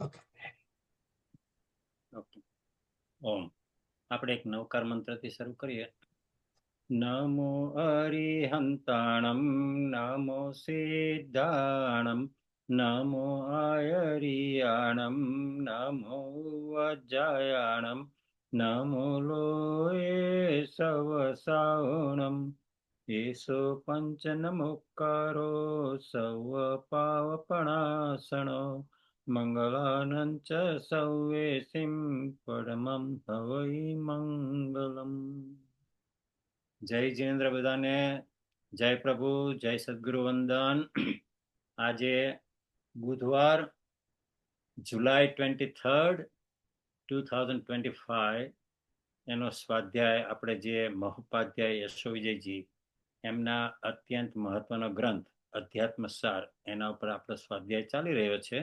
Okay. Okay. ઓમ. આપણે એક નવકાર મંત્રથી શરૂ કરીએ. નમો અરિહંતાણમ, નમો સિદ્ધાણમ, નમો આયરિયાણમ, નમો વજ્જાયાણમ, નમો લોય સવસાવણમ, એસો પંચ નમોકારો સવ પાવપણાસણો, મંગલાનંચ સૌવેસિમ પરમમ હવૈ મંગલમ. જય જીનેન્દ્ર બધાને. જય પ્રભુ, જય સદગુરુ વંદન. આજે બુધવાર જુલાઈ 23rd 2025 એનો સ્વાધ્યાય આપણે જે મહોપાધ્યાય યશો વિજયજી એમના અત્યંત મહત્વનો ગ્રંથ અધ્યાત્મ સાર એના ઉપર આપણો સ્વાધ્યાય ચાલી રહ્યો છે.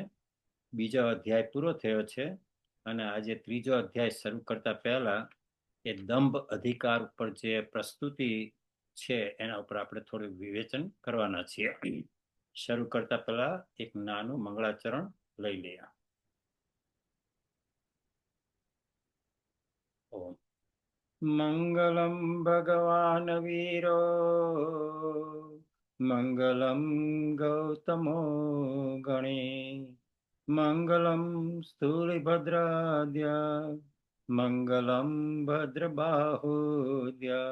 બીજો અધ્યાય પૂરો થયો છે અને આજે ત્રીજો અધ્યાય શરૂ કરતા પહેલા એ દંભ અધિકાર ઉપર જે પ્રસ્તુતિ છે એના ઉપર આપણે થોડું વિવેચન કરવાના છીએ. શરૂ કરતા પહેલા એક નાનું મંગળાચરણ લઈ લઈએ. ઓમ મંગલમ ભગવાન વીરો, મંગલમ ગૌતમો ગણે, મંગલમ સ્થૂળિભદ્રાદ્ય, મંગલમ ભદ્રબાહુદ્ય,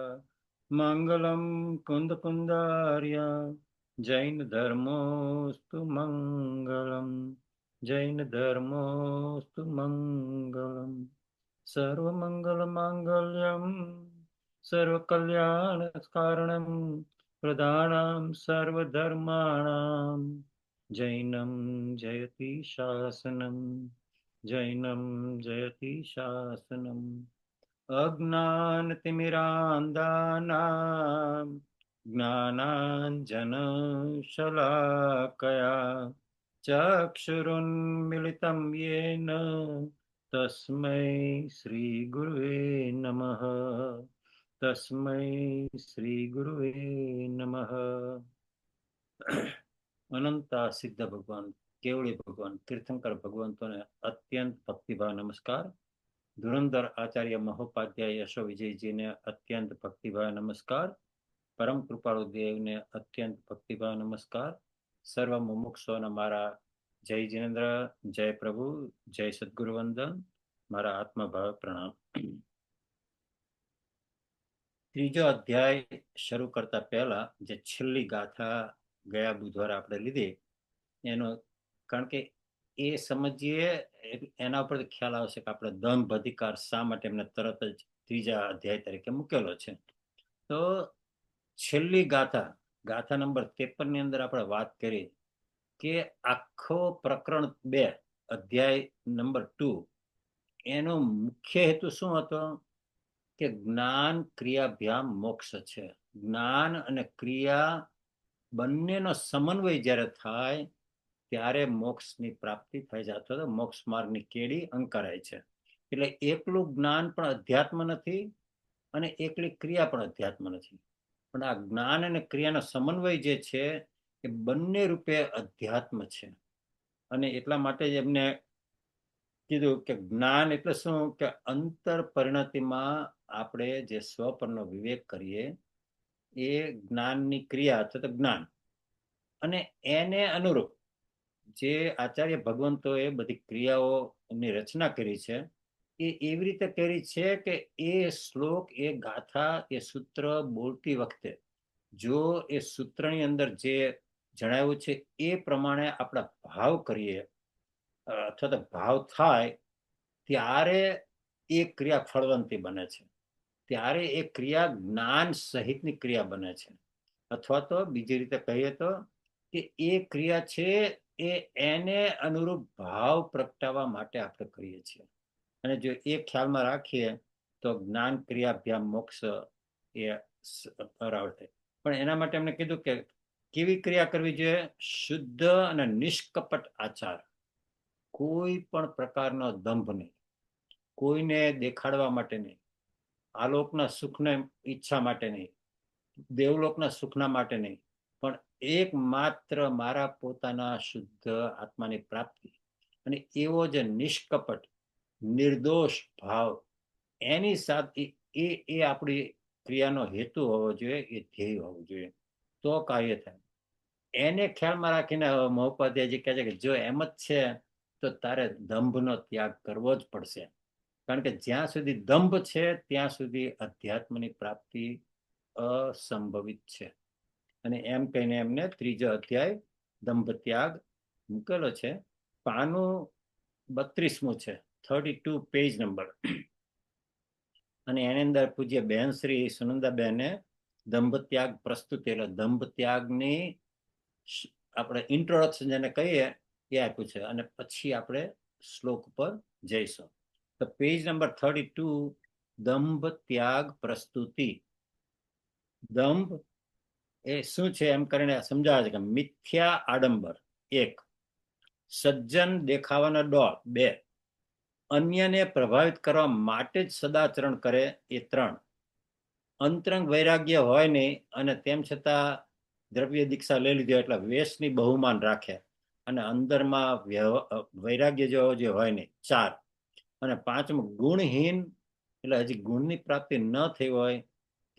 મંગલમ કુંદકુંદાર્ય, જૈન ધર્મોસ્તુ મંગલમ, જૈન ધર્મોસ્તુ મંગલમ. સર્વમંગલમાંગલ્યમ સર્વકલ્યાણકારણમ પ્રધાનમ સર્વધર્માણામ જૈનમ જયતિ શાસનમ, જૈનમ જયતિ શાસનમ. અજ્ઞાનતિમિરાંધાનાં જ્ઞાનાંજનશલાકયા ચક્ષુરુન્મિલિतं येन તસ્મૈ શ્રી ગુરુવે નમઃ, તસ્મૈ શ્રી ગુરુવે નમઃ. અનંતા સિદ્ધ ભગવાન, કેવળી ભગવાન, તીર્થંકર ભગવંતોને અત્યંત ભક્તિભાવ નમસ્કાર. ધુરંધર આચાર્ય મહોપાધ્યાય યશો વિજયજીને અત્યંત ભક્તિભાવ નમસ્કાર. પરમ કૃપાળુ દેવને અત્યંત ભક્તિભાવ નમસ્કાર. સર્વ મુમુક્ષોના મારા જય જીનેન્દ્ર, જય પ્રભુ, જય સદગુરુ વંદન, મારા આત્મભાવ પ્રણામ. ત્રીજો અધ્યાય શરૂ કરતા પહેલા જે છેલ્લી ગાથા ગયા બુધવારે આપણે લીધી એનો, કારણ કે એ સમજીએ એના ઉપર ખ્યાલ આવશે કે આપણે દંભ અધિકાર શા માટે એમને તરત જ ત્રીજા અધ્યાય તરીકે મૂકેલો છે. તો છેલ્લી ગાથા, ગાથા નંબર 53 ની અંદર આપણે વાત કરી કે આખો પ્રકરણ 2 અધ્યાય નંબર 2 એનો મુખ્ય હેતુ શું હતો કે જ્ઞાન ક્રિયાભ્યામ મોક્ષ છે. જ્ઞાન અને ક્રિયા બંનેનો સમન્વય જ્યારે થાય ત્યારે મોક્ષની પ્રાપ્તિ થઈ જાય, અથવા તો મોક્ષ માર્ગની કેડી અંકારાય છે. એટલે એકલું જ્ઞાન પણ અધ્યાત્મ નથી અને એકલી ક્રિયા પણ અધ્યાત્મ નથી, પણ આ જ્ઞાન અને ક્રિયાનો સમન્વય જે છે એ બંને રૂપે અધ્યાત્મ છે. અને એટલા માટે જ એમને કીધું કે જ્ઞાન એટલે શું કે અંતર પરિણતિમાં આપણે જે સ્વપરનો વિવેક કરીએ એ જ્ઞાનની ક્રિયા અથવા તો જ્ઞાન. અને એને અનુરૂપ જે આચાર્ય ભગવંતોએ બધી ક્રિયાઓની રચના કરી છે એ એવી રીતે કરી છે કે એ શ્લોક, એ ગાથા, એ સૂત્ર બોલતી વખતે જો એ સૂત્રની અંદર જે જણાવ્યું છે એ પ્રમાણે આપણા ભાવ કરીએ અથવા તો ભાવ થાય ત્યારે એ ક્રિયા ફળવંતી બને છે, ત્યારે એ ક્રિયા જ્ઞાન સહિતની ક્રિયા બને છે. અથવા તો બીજી રીતે કહીએ તો કે એ ક્રિયા છે એ એને અનુરૂપ ભાવ પ્રગટાવવા માટે આપણે કરીએ છીએ. અને જો એ ખ્યાલમાં રાખીએ તો જ્ઞાન ક્રિયાભ્યામ મોક્ષ એ અરાવટે. પણ એના માટે એમને કીધું કે કેવી ક્રિયા કરવી જોઈએ? શુદ્ધ અને નિષ્કપટ આચાર, કોઈ પણ પ્રકારનો દંભ નહીં, કોઈને દેખાડવા માટે નહીં, આલોકના સુખને ઈચ્છા માટે નહીં, દેવલોકના સુખના માટે નહીં, પણ એક માત્ર મારા પોતાના શુદ્ધ આત્માની પ્રાપ્તિ અને એવો જે નિષ્કપટ નિર્દોષ ભાવ એની સાથે એ આપણી ક્રિયાનો હેતુ હોવો જોઈએ, એ ધ્યેય હોવું જોઈએ, તો કાર્ય થાય. એને ખ્યાલમાં રાખીને મહોપાધ્યાયજી કહે છે કે જો એમ જ છે તો તારે દંભનો ત્યાગ કરવો જ પડશે. કારણ કે જ્યાં સુધી દંભ છે ત્યાં સુધી અધ્યાત્મની પ્રાપ્તિ અસંભવિત છે. અને એમ કહીને એમને ત્રીજો અધ્યાય દંભ ત્યાગ મૂકેલો છે. પાનું 32મું છે, 32 પેજ નંબર. અને એની અંદર પૂજ્ય બહેન શ્રી સુનંદાબેને દંભ ત્યાગ પ્રસ્તુતિ, એટલે દંભ ત્યાગની આપણે ઇન્ટ્રોડક્શન જેને કહીએ એ આપ્યું છે. અને પછી આપણે શ્લોક પર જઈશું. તો પેજ નંબર 32, દંભ ત્યાગ પ્રસ્તુતિ. દંભ એ શું છે એમ કરીને સમજાવે છે કે મિથ્યા આડંબર 1, સજ્જન દેખાવાનો ડોળ 2, અન્યને પ્રભાવિત કરવા માટે જ સદાચરણ કરે એ 3, અંતરંગ વૈરાગ્ય હોય નહીં અને તેમ છતાં દ્રવ્ય દીક્ષા લઈ લીધો એટલે વેશની બહુમાન રાખે અને અંદરમાં વૈરાગ્ય જે હોય નહીં 4, અને 5મું ગુણહીન એટલે હજી ગુણની પ્રાપ્તિ ન થઈ હોય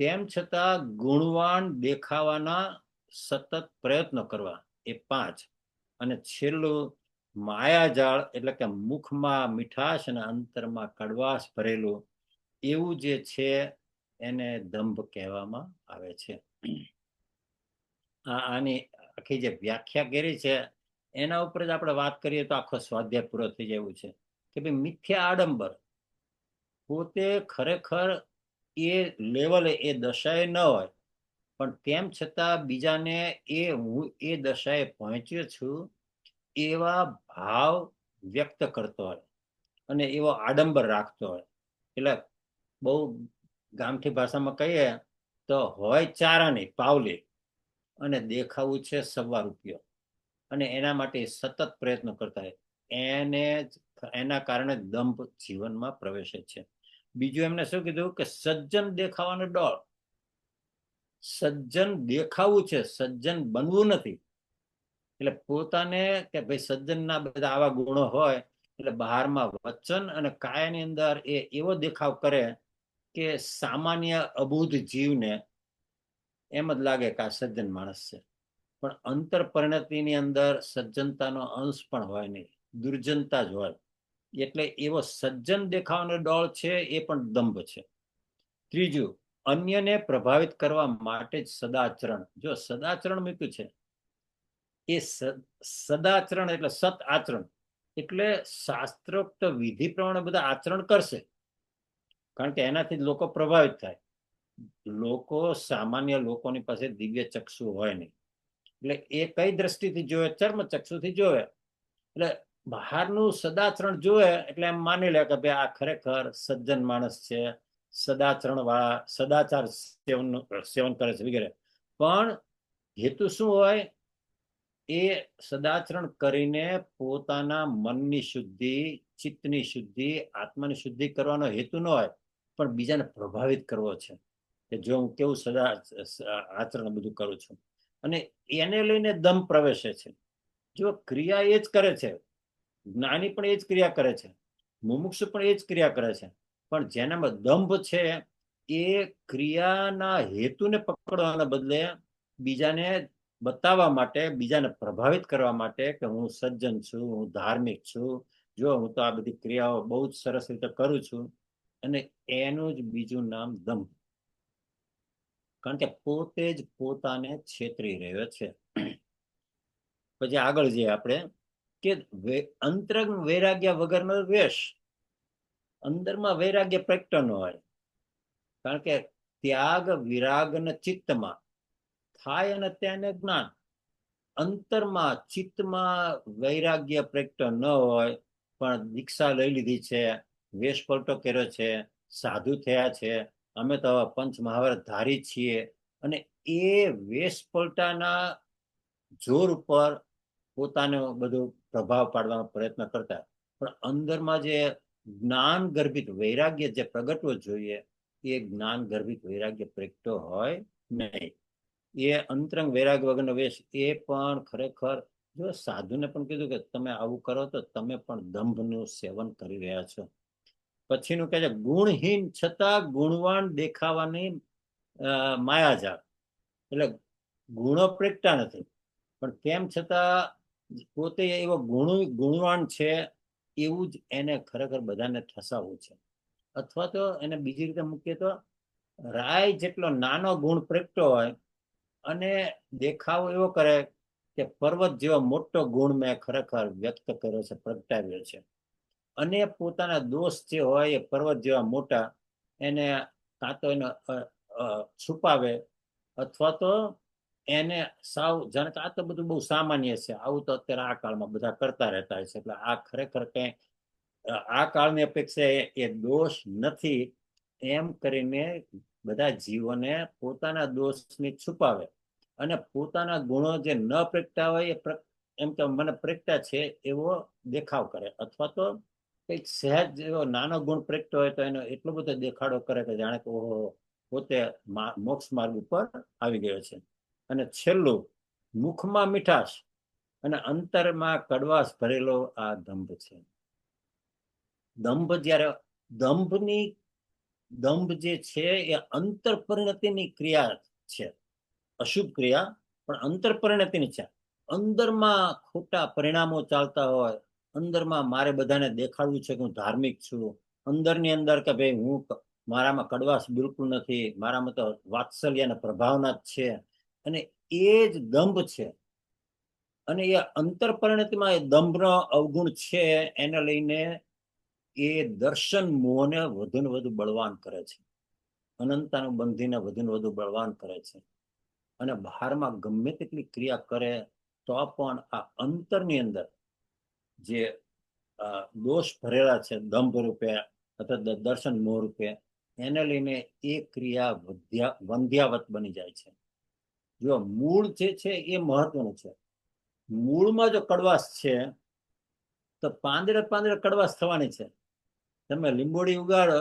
તેમ છતાં ગુણવાન દેખાવાના સતત પ્રયત્નો કરવા એ 5, અને છેલ્લું માયાજાળ એટલે કે મુખમાં મીઠાશ અને અંતરમાં કડવાશ ભરેલું એવું જે છે એને દંભ કહેવામાં આવે છે. આની આખી જે વ્યાખ્યા કરી છે એના ઉપર જ આપણે વાત કરીએ તો આખો સ્વાધ્યાય પૂરો થઈ જાય એવું છે કે ભાઈ મિથ્યા આડંબર પોતે ખરેખર એ લેવલે એ દશાએ ન હોય પણ તેમ છતાં બીજાને હું એ દશાએ પહોંચ્યો છું એવા ભાવ વ્યક્ત કરતો હોય અને એવો આડંબર રાખતો હોય. એટલે બહુ ગામઠી ભાષામાં કહીએ તો હોય ચારાની પાવલી અને દેખાવું છે ₹1.25, અને એના માટે સતત પ્રયત્ન કરતા હોય. એના કારણે દંભ જીવનમાં પ્રવેશે છે. બીજું એમને શું કીધું કે સજ્જન દેખાવાનો ડોળ. સજ્જન દેખાવું છે, સજ્જન બનવું નથી. એટલે પોતાને કે ભાઈ સજ્જનના બધા આવા ગુણો હોય એટલે બહારમાં વચન અને કાયાની અંદર એ એવો દેખાવ કરે કે સામાન્ય અબુધ જીવને એમ જ લાગે કે આ સજ્જન માણસ છે, પણ અંતર પરિણતિની અંદર સજ્જનતાનો અંશ પણ હોય નહીં, દુર્જનતા જ હોય. એટલે એવો સજ્જન દેખાવાનો ડોળ છે એ પણ દંભ છે. ત્રીજું, અન્યને પ્રભાવિત કરવા માટે જ સદાચરણ. જો સદાચરણ મૂક્યું છે એ સદાચરણ એટલે સત આચરણ, એટલે શાસ્ત્રોક્ત વિધિ પ્રમાણે બધા આચરણ કરશે, કારણ કે એનાથી લોકો પ્રભાવિત થાય. લોકો સામાન્ય લોકોની પાસે દિવ્ય ચક્ષુ હોય નહીં, એટલે એ કઈ દ્રષ્ટિથી જોવે? ચર્મ ચક્ષુથી જોવે. એટલે બહારનું સદાચરણ જોવે એટલે એમ માની લે કે ભાઈ આ ખરેખર સજ્જન માણસ છે, સદાચરણ વાળા, સદાચાર સેવન કરે છે વગેરે. પણ હેતુ શું હોય? એ સદાચરણ કરીને પોતાના મનની શુદ્ધિ, ચિત્તની શુદ્ધિ, આત્માની શુદ્ધિ કરવાનો હેતુ ન હોય, પણ બીજાને પ્રભાવિત કરવો છે કે જો હું કેવું સદા આચરણ બધું કરું છું. અને એને લઈને દંભ પ્રવેશે છે. જો ક્રિયા એ જ કરે છે, જ્ઞાની પણ એ જ ક્રિયા કરે છે, મુમુક્ષુ પણ એ જ ક્રિયા કરે છે, પણ જેનામાં દંભ છે એ ક્રિયાના હેતુને પકડવાના બદલે બીજાને બતાવવા માટે, બીજાને પ્રભાવિત કરવા માટે કે હું સજ્જન છું, હું ધાર્મિક છું, જો હું તો આ બધી ક્રિયાઓ બહુ જ સરસ રીતે કરું છું. અને એનું જ બીજું નામ દંભ, કારણ કે પોતે જ પોતાને છેતરી રહ્યો છે. પછી આગળ જઈએ આપણે કે અંતરંગ વૈરાગ્ય વગરનો વેશ. અંદરમાં વૈરાગ્ય પ્રગટ ન હોય, કારણ કે ત્યાગ વિરાગ ચિત્તમાં થાય અને તેને જ્ઞાન. અંતરમાં ચિત્તમાં વૈરાગ્ય પ્રગટ ન હોય પણ દીક્ષા લઈ લીધી છે, વેશ પલટો કર્યો છે, સાધુ થયા છે, અમે તો પંચ મહાવરત ધારી છીએ, અને એ વેશ પલટાના જોર ઉપર પોતાનો બધો પ્રભાવ પાડવાનો પ્રયત્ન કરતા, પણ અંદરમાં જે જ્ઞાન ગર્ભિત વૈરાગ્ય જે પ્રગટવો જોઈએ એ જ્ઞાન ગર્ભિત વૈરાગ્ય પ્રગટો હોય નહીં. એ અંતરંગ વૈરાગ્ય વગરનો વેશ એ પણ ખરેખર જો સાધુને પણ કીધું કે તમે આવું કરો તો તમે પણ દંભનું સેવન કરી રહ્યા છો. પછીનું કહે છે ગુણહીન છતાં ગુણવાન દેખાવાની માયાજાળ. એટલે ગુણો પ્રગટા નથી, પણ તેમ છતાં પોતે એવો ગુણવાન છે એવું જ એને ખરેખર બધાને ઠસાવવું છે. અથવા તો એને બીજી રીતે મૂકીએ તો રાય જેટલો નાનો ગુણ પ્રગટો હોય અને દેખાવો એવો કરે કે પર્વત જેવો મોટો ગુણ મેં ખરેખર વ્યક્ત કર્યો છે, પ્રગટાવ્યો છે. અને પોતાના દોષ જે હોય એ પર્વત જેવા મોટા એને કાં તો એને છુપાવે અથવા તો એને સાવ જાણે કે આ તો બધું બહુ સામાન્ય છે, આવું તો અત્યારે આ કાળમાં બધા કરતા રહેતા હોય છે, એટલે આ ખરેખર કઈ આ કાળની અપેક્ષા એ દોષ નથી એમ કરીને બધા જીવોને પોતાના દોષને છુપાવે અને પોતાના ગુણો જે ન પ્રગટા હોય એ એમ કે મને પ્રગટા છે એવો દેખાવ કરે, અથવા તો કઈક સહેજ એવો નાનો ગુણ પ્રગટો હોય તો એનો એટલો બધો દેખાડો કરે કે જાણે કે ઓહો પોતે મોક્ષ માર્ગ ઉપર આવી ગયો છે. અને છેલ્લું મુખમાં મીઠાશ અને અંતરમાં કડવાશ ભરેલો આ દંભ છે. દંભ જ્યારે દંભ જે છે એ અંતર પરિણતિની ક્રિયા છે, અશુભ ક્રિયા પણ અંતર પરિણતિની છે. અંદરમાં ખોટા પરિણામો ચાલતા હોય, અંદરમાં મારે બધાને દેખાડવું છે કે હું ધાર્મિક છું, અંદરની અંદર કે ભાઈ હું મારામાં કડવાશ બિલકુલ નથી, મારામાં તો વાત્સલ્ય અને પ્રભાવના જ છે, અને એ જ દંભ છે. અને એ અંતર પરિણતિમાં એ દંભનો અવગુણ છે, એને લઈને એ દર્શન મોહને વધુ ને વધુ બળવાન કરે છે, અનંતાનું બંધીને વધુ ને વધુ બળવાન કરે છે. અને બહારમાં ગમે તેટલી ક્રિયા કરે તો પણ આ અંતરની અંદર જે દોષ ભરેલા છે દંભ રૂપે અથવા દર્શન મોહ રૂપે, એને લઈને એ ક્રિયા વંધ્યાવત બની જાય છે. જો મૂળ જે છે એ મહત્વનું છે. મૂળમાં જો કડવાશ છે તો પાંદડે પાંદડે કડવાશ થવાની છે. તમે લીંબોડી ઉગાડો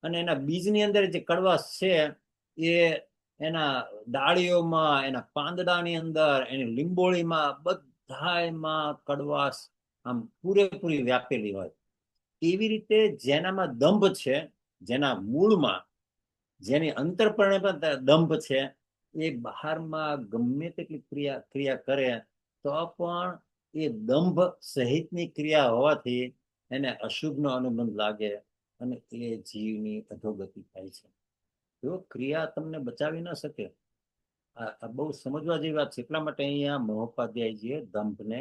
અને એના બીજની અંદર જે કડવાશ છે એ એના ડાળીઓમાં, એના પાંદડાની અંદર, એની લીંબોળીમાં, બધામાં કડવાશ આમ પૂરેપૂરી વ્યાપેલી હોય. એવી રીતે જેનામાં દંભ છે, જેના મૂળમાં જેની અંતરપણે દંભ છે, એ બહારમાં ગમે તેટલી ક્રિયા કરે તો પણ એ દંભ સહિતની ક્રિયા હોવાથી એને અશુભનો અનુબંધ લાગે અને એ જીવની અધોગતિ થાય છે. જો ક્રિયા તમને બચાવી ન શકે, આ બહુ સમજવા જેવી વાત છે. એટલા માટે અહીંયા મહોપાધ્યાયજીએ દંભને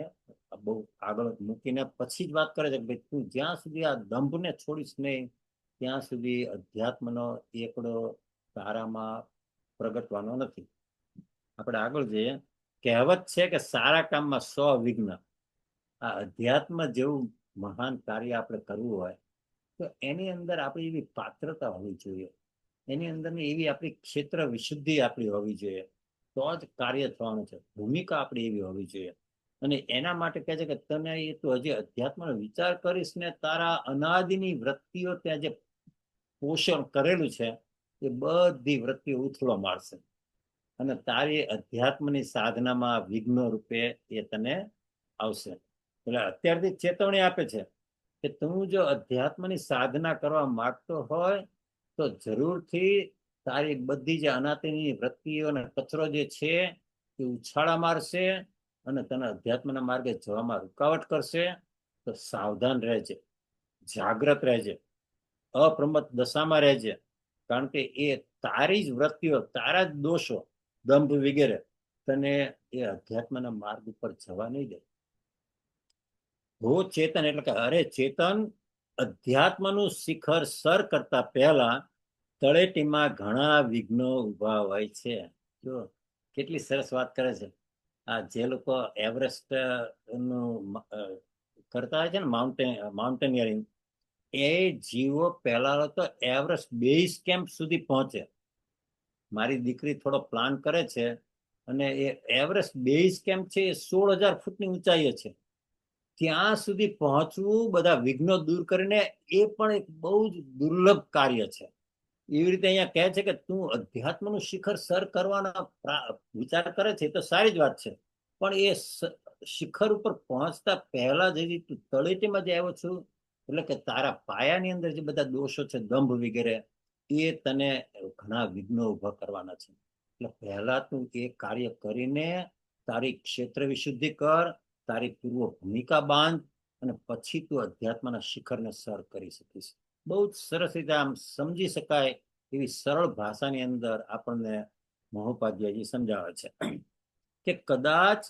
બહુ આગળ મૂકીને પછી જ વાત કરે છે કે ભાઈ તું જ્યાં સુધી આ દંભને છોડીશ નહીં ત્યાં સુધી અધ્યાત્મનો એકડો તારામાં પ્રગટવાનો નથી. આપણે આગળ જઈએ. કહેવત છે કે સારા કામમાં 100 વિઘ્ન. આ અધ્યાત્મ જેવું મહાન કાર્ય આપણે કરવું હોય તો એની અંદર આપણી એવી પાત્રતા હોવી જોઈએ, એની અંદરની એવી આપણી ક્ષેત્ર વિશુદ્ધિ આપણી હોવી જોઈએ, તો જ કાર્ય થવાનું છે. ભૂમિકા આપણી એવી હોવી જોઈએ. અને એના માટે કહે છે કે તને એ તું હજી અધ્યાત્મનો વિચાર કરીશ ને તારા અનાદિની વૃત્તિઓ ત્યાં જે પોષણ કરેલું છે એ બધી વૃત્તિઓ ઉથળો મારશે અને તારી અધ્યાત્મની સાધનામાં વિઘ્નો રૂપે એ તને આવશે. એટલે અત્યારથી ચેતવણી આપે છે કે તું જો અધ્યાત્મની સાધના કરવા માંગતો હોય તો જરૂરથી તારી બધી જે અનાદિની વૃત્તિઓ અને કચરો જે છે એ ઉછાળા મારશે અને તને અધ્યાત્મના માર્ગે જવામાં રૂકાવટ કરશે. તો સાવધાન રહેજે, જાગ્રત રહેજે, અપ્રમત્ત દશામાં રહેજે, કારણ કે એ તારી જ વૃત્તિઓ, તારા જ દોષો, દંભ વગેરે તને એ અધ્યાત્મના માર્ગ ઉપર જવા નહીં દે. હો ચેતન એટલે કે અરે ચેતન, અધ્યાત્મનું શિખર સર કરતા પહેલા તળેટીમાં ઘણા વિઘ્નો ઉભા હોય છે. જો કેટલી સરસ વાત કરે છે. આ જે લોકો એવરેસ્ટ નું કરતા હોય છે ને માઉન્ટેનિયરિંગ, એ જીવો પહેલા તો એવરેસ્ટ બેઝ કેમ્પ સુધી પહોંચે. મારી દીકરી થોડો પ્લાન કરે છે અને એ એવરેસ્ટ બેઝ કેમ્પ છે એ 16,000 ફૂટની ઊંચાઈએ છે. ત્યાં સુધી પહોંચવું બધા વિઘ્નો દૂર કરીને એ પણ એક બહુ જ દુર્લભ કાર્ય છે. એવી રીતે અહીંયા કહે છે કે તું અધ્યાત્મનું શિખર સર કરવાનો વિચાર કરે છે તો સારી જ વાત છે, પણ એ શિખર ઉપર પહોંચતા પહેલા જ તું તળેટીમાં જે આવ્યો છું, એટલે કે તારા પાયાની અંદર જે બધા દોષો છે, દંભ વગેરે, એ તને ઘણા વિઘ્નો ઉભા કરવાના છે. એટલે પહેલા તું એ કાર્ય કરીને તારી ક્ષેત્ર વિશુદ્ધિ કર, તારી પૂર્વ ભૂમિકા બાંધ, અને પછી તું અધ્યાત્મના શિખરને સર કરી શકીશ. બહુ જ સરસ રીતે આમ સમજી શકાય એવી સરળ ભાષાની અંદર આપણને મહોપાધ્યાયજી સમજાવે છે કે કદાચ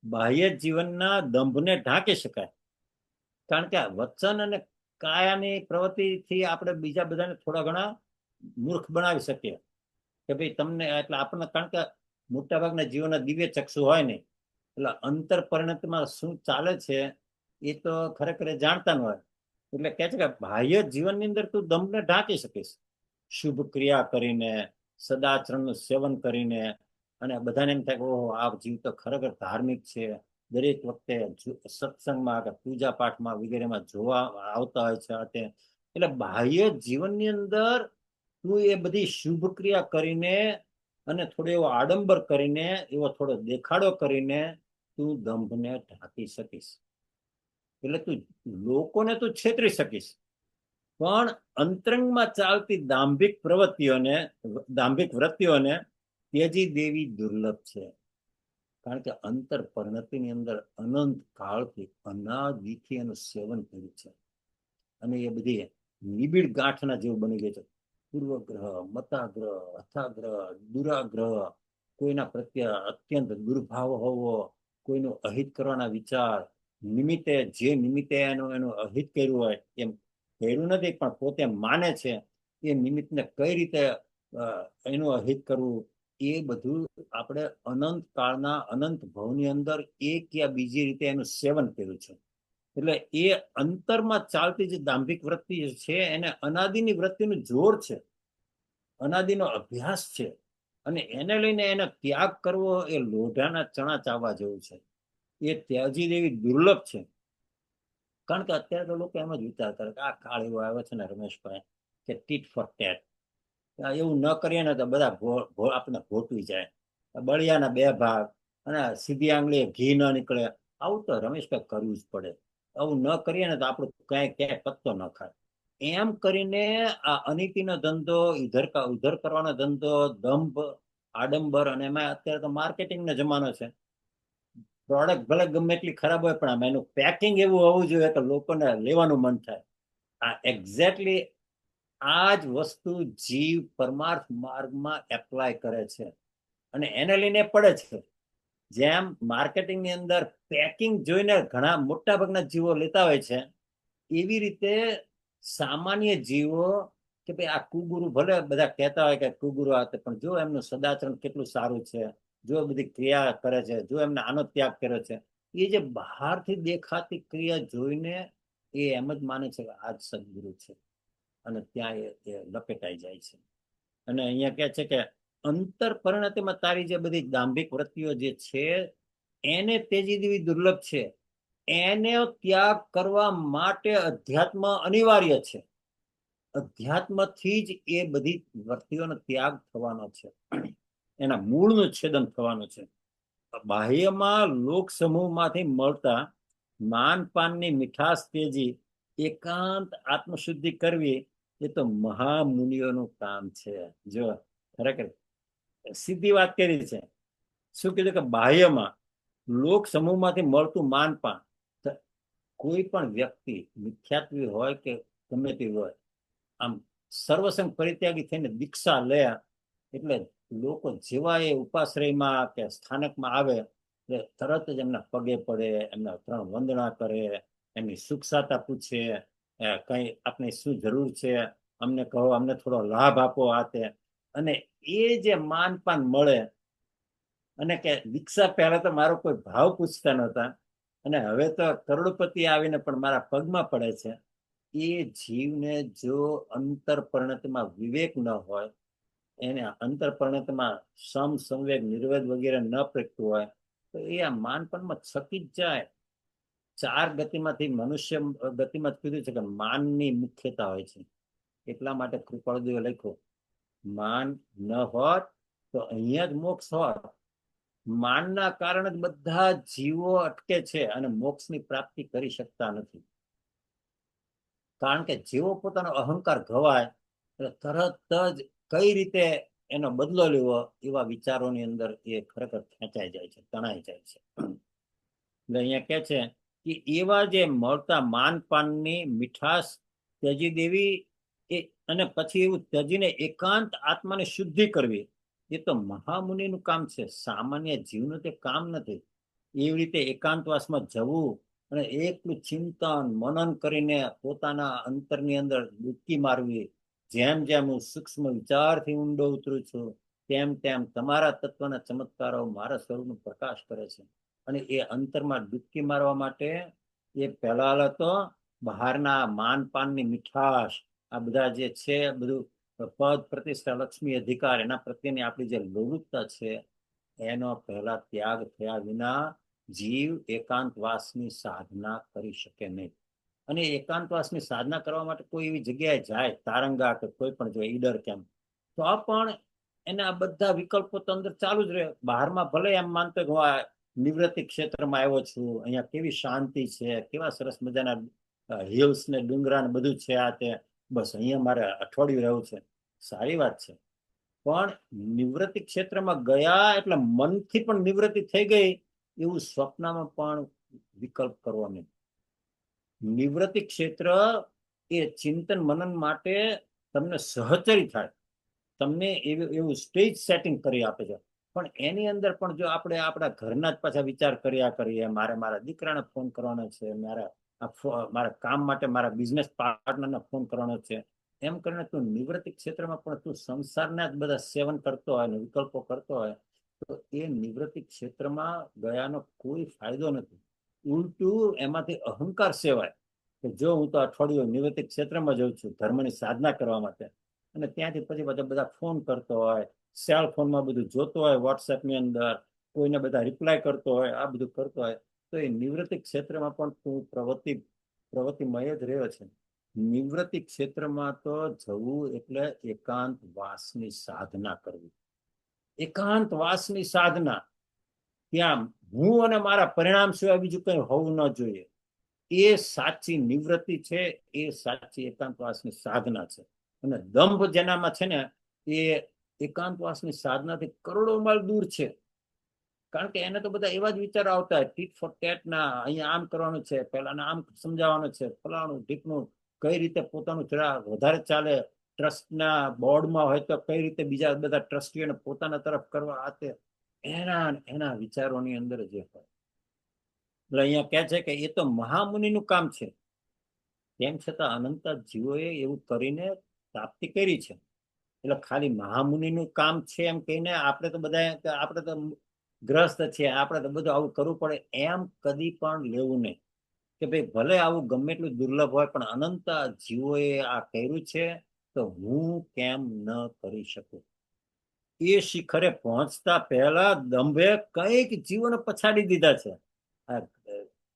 બાહ્ય જીવનના દંભને ઢાંકી શકાય, કારણ કે વચન અને કાયાની પ્રવૃત્તિથી આપણે બીજા બધાને થોડા ઘણા મૂર્ખ બનાવી શકીએ કે ભાઈ તમને, એટલે આપણને, કારણ કે મોટાભાગના જીવનના દિવ્ય ચક્ષુ હોય નહીં, એટલે અંતર પરિણતિમાં શું ચાલે છે એ તો ખરેખર જાણતા ન હોય. એટલે કે છે કે બાહ્ય જીવનની અંદર તું દમને ઢાંકી શકીશ શુભ ક્રિયા કરીને, સદાચરણનું સેવન કરીને, અને બધાને એમ થાય કે ઓહો, આ જીવ તો ખરેખર ધાર્મિક છે, દરેક વખતે સત્સંગમાં કે પૂજા પાઠમાં વગેરેમાં જોવા આવતા હોય છે. એટલે બાહ્ય જીવનની અંદર તું એ બધી શુભ ક્રિયા કરીને અને થોડો એવો આડંબર કરીને, એવો થોડો દેખાડો કરીને તું દંભને ઢાંકી શકીશ. એટલે તું લોકોને તું છેતરી શકીશ, પણ અંતરંગમાં ચાલતી દાંભિક પ્રવૃત્તિઓને, દાંભિક વૃત્તિઓને ત્યજી દેવી દુર્લભ છે. કારણ કે અંતર પરિણતિની અંદર અનંત કાળથી અનાદિથી એનું સેવન કર્યું છે, અને એ બધી નિબિડ ગાંઠના જેવું બની ગયું છે. પૂર્વગ્રહ, મતાગ્રહ, હથાગ્રહ, દુરાગ્રહ, કોઈના પ્રત્યે અત્યંત દુર્ભાવ હોવો, કોઈનું અહિત કરવાના વિચાર, નિમિત્તે જે નિમિત્તે એનું અહિત કર્યું હોય, એમ કર્યું નથી પણ પોતે માને છે એ નિમિત્તને કઈ રીતે એનું અહિત કરવું, એ બધું આપણે અનંત કાળના અનંત ભવની અંદર એક યા બીજી રીતે એનું સેવન કર્યું છે. એટલે એ અંતરમાં ચાલતી જે દાંભિક વૃત્તિ છે એને અનાદિની વૃત્તિનું જોર છે, અનાદિનો અભ્યાસ છે, અને એને લઈને એનો ત્યાગ કરવો એ લોઢાના ચણા ચાવવા જેવું છે. એ ત્યાજી દેવી દુર્લભ છે. કારણ કે અત્યારે તો લોકો એમ જ વિચાર કરે કે આ કાળ એવો આવ્યો છે ને રમેશભાઈ, કે ટીટ ફોર ટેટ, એવું ન કરીએ ને તો બધા આપણે ભોટવી જાય, બળિયાના બે ભાગ, અને સીધી આંગળી ઘી ન નીકળે. આવું તો રમેશભાઈ કરવું જ પડે. આવું ન કરીએ ને તો આપણું ક્યાંય પત્તો ન ખાય. એમ કરીને આ અનીતિનો ધંધો, ઉધર કરવાનો ધંધો, દંભ, આડંબર, અને એમાં અત્યારે તો માર્કેટિંગનો જમાનો છે. પ્રોડક્ટ ભલે ગમે એટલી ખરાબ હોય, પણ આમાં એનું પેકિંગ એવું હોવું જોઈએ કે લોકોને લેવાનું મન થાય. આ એક્ઝેક્ટલી આ જ વસ્તુ જીવ પરમાર્થ માર્ગમાં એપ્લાય કરે છે, અને એને લઈને પડે છે. જેમ માર્કેટિંગની અંદર પેકિંગ જોઈને ઘણા મોટા ભાગના જીવો લેતા હોય છે, એવી રીતે સામાન્ય જીવો કે ભાઈ આ કુગુરુ, ભલે બધા કહેતા હોય કે કુગુરુ આ, પણ જો એમનું સદાચરણ કેટલું સારું છે, જો બધી ક્રિયા કરે છે, જો એમને આનો ત્યાગ કર્યો છે, એ જે બહારથી દેખાતી ક્રિયા જોઈને એ એમ જ માને છે કે આ જ સદગુરુ છે, અને ત્યાં એ લપેટાઈ જાય છે. અને અહીંયા કહે છે કે અંતર પરિણતિમાં તારી જે બધી દાંભિક વૃત્તિઓ જે છે એને તેજી દેવી દુર્લભ છે. એને ત્યાગ કરવા માટે અધ્યાત્મ અનિવાર્ય છે. અધ્યાત્મથી જ એ બધી વૃત્તિઓનો ત્યાગ થવાનો છે, એના મૂળનું છેદન થવાનું છે. બાહ્યમાં લોક સમૂહમાંથી મળતા માનપાનની મીઠાશ તેજી એકાંત આત્મશુદ્ધિ કરવી એ તો મહામુનિઓનું કામ છે. જો ખરેખર સીધી વાત કરી છે. શું કીધું કે બાહ્યમાં લોક સમૂહમાંથી મળતું માનપાન, કોઈ પણ વ્યક્તિ મિથ્યાત્વી હોય કે ગમે તે હોય, આમ સર્વસંગ પરિત્યાગી થઈને દીક્ષા લે એટલે લોકો જેવા એ ઉપાશ્રયમાં કે સ્થાનકમાં આવે એટલે તરત જ એમના પગે પડે, એમના 3 વંદના કરે, એમની સુખસાતા પૂછે, કઈ આપને શું જરૂર છે અમને કહો, અમને થોડો લાભ આપો, આ તે. અને એ જે માનપાન મળે, અને કે દીક્ષા પહેલા તો મારો કોઈ ભાવ પૂછતા નહોતા, અને હવે તો કરોડપતિ આવીને પણ મારા પગમાં પડે છે. એ જીવને જો અંતર પરિણતિમાં વિવેક ન હોય, એને અંતર પરિણતિમાં સમ, સંવેગ, નિર્વેદ વગેરે ન પ્રગટતું હોય, તો એ આ માનપણમાં છકી જ જાય. 4 ગતિમાંથી મનુષ્ય ગતિમાં કીધું છે કે માનની મુખ્યતા હોય છે. એટલા માટે કૃપાળુદેવે લખ્યું, માન ન હોત તો અહીંયા જ મોક્ષ હોત, માનના કારણે જ બધા જીવો અટકે છે અને મોક્ષની પ્રાપ્તિ કરી શકતા નથી. કારણ કે જેવો પોતાનો અહંકાર ઘવાય એટલે તરત જ કઈ રીતે એનો બદલો લેવો એવા વિચારોની અંદર એ ખરેખર ખેંચાઈ જાય છે, તણાઈ જાય છે. એટલે અહીંયા કે છે કે એવા જે મળતા માનપાનની મીઠાશ ત્યજી દેવી એ, અને પછી એવું ત્યજીને એકાંત આત્માને શુદ્ધિ કરવી, એ તો મહામુનિનું કામ છે, સામાન્ય જીવનું તે કામ નથી. એવી રીતે એકાંતવાસમાં જવું અને એકલું ચિંતન મનન કરીને પોતાના અંતરની અંદર ડૂબકી મારવી. જેમ જેમ હું સૂક્ષ્મ વિચારથી ઊંડો ઉતરું છું તેમ તેમ તમારા તત્વના ચમત્કારો મારા સ્વરૂપનો પ્રકાશ કરે છે. અને એ અંતરમાં ડૂબકી મારવા માટે એ પહેલા તો બહારના માનપાનની મીઠાશ, આ બધા જે છે બધું પદ પ્રતિષ્ઠા લક્ષ્મી અધિકાર એના પ્રત્યેની આપણી જે લોલુપતા છે એનો પહેલા ત્યાગ થયા વિના જીવ એકાંતવાસની સાધના કરી શકે નહીં. અને એકાંતવાસની સાધના કરવા માટે કોઈ એવી જગ્યાએ જાય, તારંગા કે કોઈ પણ જો ઈડર કેમ, તો આ પણ એના બધા વિકલ્પો તો અંદર ચાલુ જ રહે. બહારમાં ભલે એમ માનતો કે હું નિવૃત્તિ ક્ષેત્રમાં આવ્યો છું, અહીંયા કેવી શાંતિ છે, કેવા સરસ મજાના હિલ્સ ને ડુંગરા ને બધું છે, આ તે બસ અહીંયા મારે અઠવાડિયું રહેવું છે, સારી વાત છે. પણ નિવૃત્તિ ક્ષેત્રમાં ગયા એટલે મનથી પણ નિવૃત્તિ થઈ ગઈ એવું સ્વપ્નમાં પણ વિકલ્પ કરવો નહીં. નિવૃત્તિ ક્ષેત્ર એ ચિંતન મનન માટે તમને સહચરી થાય, તમને એવું સ્ટેજ સેટિંગ કરી આપે છે. પણ એની અંદર પણ જો આપણે આપણા ઘરના જ પાછા વિચાર કર્યા કરીએ, મારે મારા દીકરાને ફોન કરવાનો છે, મારા કામ માટે મારા બિઝનેસ પાર્ટનરને ફોન કરવાનો છે, એમ કરીને તું નિવૃત્તિ ક્ષેત્રમાં પણ તું સંસારના જ બધા સેવન કરતો હોય ને વિકલ્પો કરતો હોય તો એ નિવૃત્તિ ક્ષેત્રમાં ગયાનો કોઈ ફાયદો નથી. ઉલટું એમાંથી અહંકાર સેવાય કે જો હું તો અઠવાડિયું નિવૃત્તિ ક્ષેત્રમાં જઉં છું ધર્મની સાધના કરવા માટે, અને ત્યાંથી પછી બધા ફોન કરતો હોય, સેલ ફોનમાં બધું જોતો હોય, વોટ્સએપની અંદર કોઈને બધા રિપ્લાય કરતો હોય, આ બધું કરતો હોય, તો એ નિવૃત્તિ ક્ષેત્રમાં પણ તું પ્રવૃત્તિમય જ રહ્યો છે. નિવૃત્તિ ક્ષેત્રમાં તો જવું એટલે એકાંત વાસની સાધના કરવી. એકાંત વાસની સાધના, ત્યાં હું અને મારા પરિણામ સિવાય બીજું કઈ હોવું ન જોઈએ. એ સાચી નિવૃત્તિ છે, એ સાચી એકાંતવાસની સાધના છે. અને દંભ જેનામાં છે ને એ એકાંતવાસની સાધનાથી કરોડો માઇલ દૂર છે. કારણ કે એને તો બધા એવા જ વિચારો આવતા હોય, ટીટ ફોર ટેટ ના, અહીંયા આમ કરવાનું છે, પેલા આમ સમજાવવાનું છે, ફલાણું ઢીકનું, કઈ રીતે પોતાનું જરા વધારે ચાલે, ટ્રસ્ટના બોર્ડમાં હોય તો કઈ રીતે બીજા બધા ટ્રસ્ટીઓને પોતાના તરફ કરવા, આ તે એના વિચારોની અંદર જે હોય. એટલે અહીંયા કહે છે કે એ તો મહામુનિનું કામ છે. તેમ છતાં અનંત જીવોએ એવું કરીને પ્રાપ્તિ કરી છે. એટલે ખાલી મહામુનિનું કામ છે એમ કહીને આપણે તો બધા આપણે તો ગ્રસ્ત છીએ, આપણે તો બધું આવું કરવું પડે એમ કદી પણ લેવું નહીં. કે ભાઈ ભલે આવું ગમે એટલું દુર્લભ હોય પણ અનંત જીવોએ આ કર્યું છે તો હું કેમ ન કરી શકું. એ શિખરે પહોંચતા પહેલા દંભે કઈક જીવોને પછાડી દીધા છે.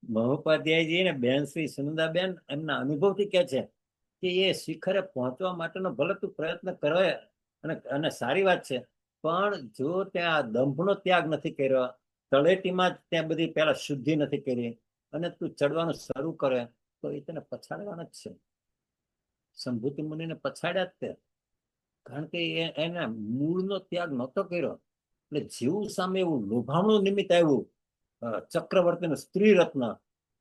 મહોપાધ્યાયજી ને બેન શ્રી સુનંદાબેન એમના અનુભવથી કે છે કે એ શિખરે પહોંચવા માટેનો ભલે તું પ્રયત્ન કરે અને સારી વાત છે, પણ જો ત્યાં દંભનો ત્યાગ નથી કર્યો, તળેટીમાં જ ત્યાં બધી પેલા શુદ્ધિ નથી કરી અને તું ચડવાનું શરૂ કરે તો એ તને પછાડવાના જ છે. સંભૂતિ મુનિને પછાડ્યા જ તે, કારણ કે એના મૂળનો ત્યાગ નહોતો કર્યો. એટલે જેવું સામે એવું લોભામણું નિમિત્ત આવ્યું, ચક્રવર્તીનું સ્ત્રી રત્ન,